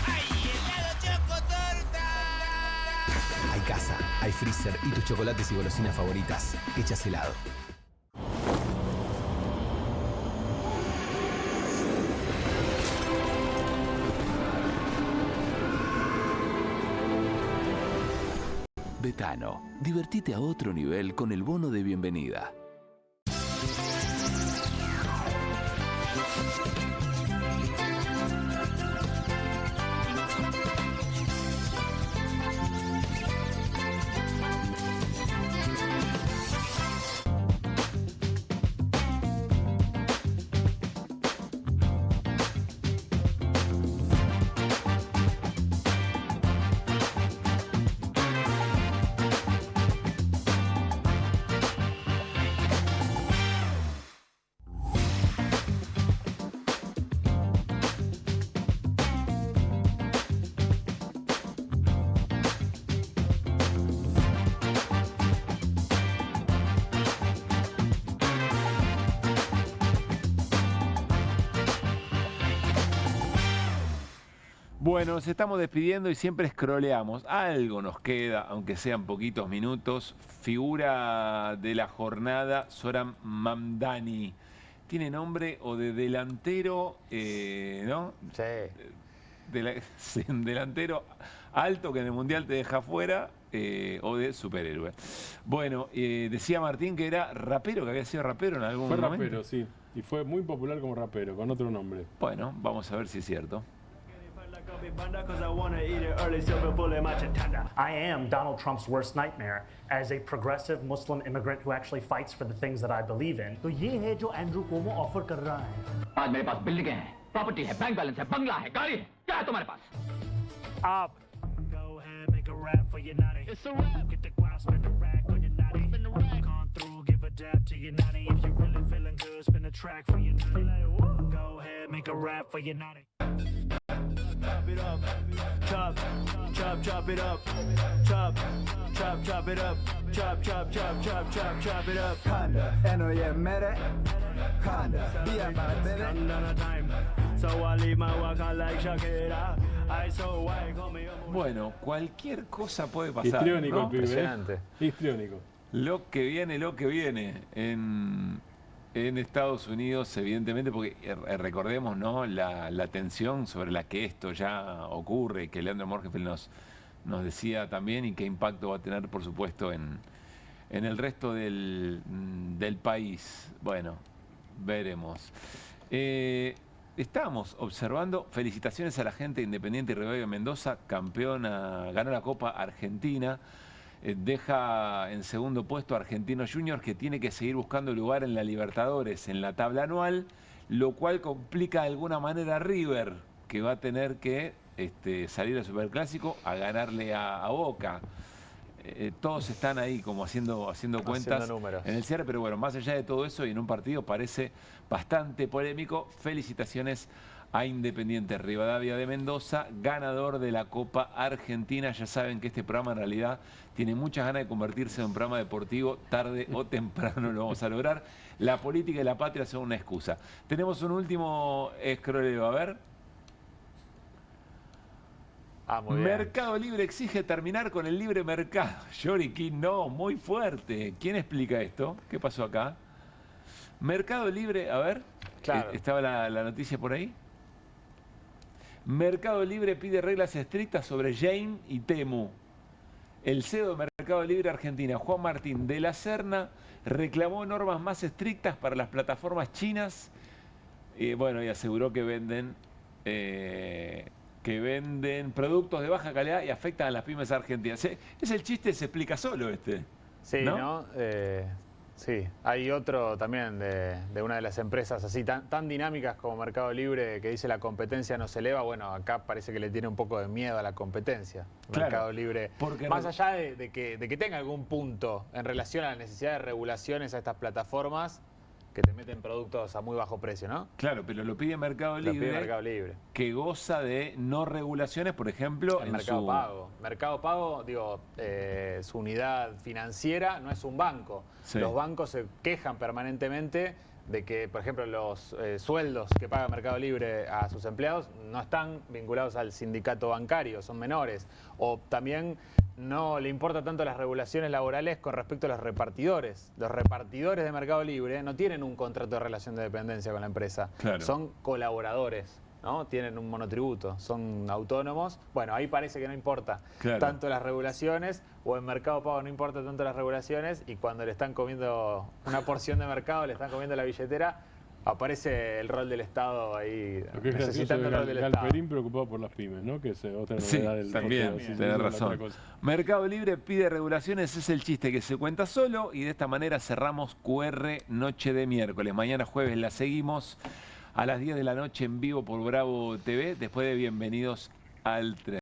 hay helado chocotorta. Hay casa, hay freezer y tus chocolates y golosinas favoritas hechas helado. Betano, divertite a otro nivel con el bono de bienvenida. Bueno, nos estamos despidiendo y siempre scrolleamos. Algo nos queda, aunque sean poquitos minutos. Figura de la jornada, Zoran Mamdani. Tiene nombre o de delantero, ¿no? Sí. Sí, un delantero alto que en el Mundial te deja fuera, o de superhéroe. Bueno, decía Martín que era rapero, que había sido rapero en algún momento. Fue rapero, sí. Y fue muy popular como rapero, con otro nombre. Bueno, vamos a ver si es cierto. I am Donald Trump's worst nightmare as a progressive Muslim immigrant who actually fights for the things that I believe in. तो ये है जो एंड्रू कोमो ऑफर कर रहा है। आज मेरे पास बिल्डिंगें हैं, प्रॉपर्टी है, बैंक बैलेंस है, बंगला है, गाड़ी है, क्या है तुम्हारे पास? आप go ahead, make a rap for your nanny. It's a rap. Get the guap, spin the rack on your nanny. Spin the rack. Come through, give a dab to your nanny. If you really feeling good, spin a track for your nanny. Go ahead, make a rap for your nanny. Chop it up, chop, chop, chop it up, chop, chop, chop it up, chop, chop, chop, chop, chop, chop it up. Kanda, enoye mere, Kanda, be about time. So I leave my waka like Shakira. I so why call me. Bueno, cualquier cosa puede pasar. Histriónico, ¿no? el pibe. Impresionante. Histriónico. Lo que viene en Estados Unidos, evidentemente, porque recordemos, ¿no?, la tensión sobre la que esto ya ocurre, que Leandro Morgenfeld nos decía también, y qué impacto va a tener, por supuesto, en el resto del país. Bueno, veremos. Estamos observando, felicitaciones a la gente de Independiente y Rivadavia Mendoza, campeona, ganó la Copa Argentina. Deja en segundo puesto a Argentinos Juniors, que tiene que seguir buscando lugar en la Libertadores, en la tabla anual, lo cual complica de alguna manera a River, que va a tener que salir al Superclásico a ganarle a Boca. Todos están ahí como haciendo cuentas en el cierre, pero bueno, más allá de todo eso, y en un partido parece bastante polémico, felicitaciones a Independiente Rivadavia de Mendoza, ganador de la Copa Argentina. Ya saben que este programa en realidad tiene muchas ganas de convertirse en un programa deportivo, tarde o temprano lo vamos a lograr. La política y la patria son una excusa. Tenemos un último escroleo, a ver. Muy Mercado bien. Libre exige terminar con el libre mercado. Yoriki, no, muy fuerte. ¿Quién explica esto? ¿Qué pasó acá? Mercado Libre, a ver, claro. ¿Estaba la noticia por ahí? Mercado Libre pide reglas estrictas sobre Shein y Temu. El CEO de Mercado Libre Argentina, Juan Martín de la Serna, reclamó normas más estrictas para las plataformas chinas. Bueno, y aseguró que venden que venden productos de baja calidad y afectan a las pymes argentinas. Es el chiste, se explica solo este. Sí, ¿no? Sí, hay otro también de una de las empresas así tan dinámicas como Mercado Libre que dice la competencia no se eleva. Bueno, acá parece que le tiene un poco de miedo a la competencia. Claro, Mercado Libre, más allá de que tenga algún punto en relación a la necesidad de regulaciones a estas plataformas que te meten productos a muy bajo precio, ¿no? Claro, pero lo pide Mercado Libre, que goza de no regulaciones, por ejemplo, en Mercado Pago. Mercado Pago, digo, su unidad financiera no es un banco. Sí. Los bancos se quejan permanentemente de que, por ejemplo, los sueldos que paga Mercado Libre a sus empleados no están vinculados al sindicato bancario, son menores. O también no le importa tanto las regulaciones laborales con respecto a los repartidores. Los repartidores de Mercado Libre no tienen un contrato de relación de dependencia con la empresa. Claro. Son colaboradores, ¿no? Tienen un monotributo, son autónomos. Bueno, ahí parece que no importa tanto las regulaciones, o en Mercado Pago no importa tanto las regulaciones, y cuando le están comiendo una porción de mercado, le están comiendo la billetera, aparece el rol del Estado ahí, necesitando el rol del Estado. Galperín preocupado por las pymes, ¿no? Que es otra novedad del también, tenés razón. Mercado Libre pide regulaciones, es el chiste que se cuenta solo, y de esta manera cerramos QR Noche de miércoles. Mañana jueves la seguimos a las 10 de la noche en vivo por Bravo TV, después de Bienvenidos al Tren.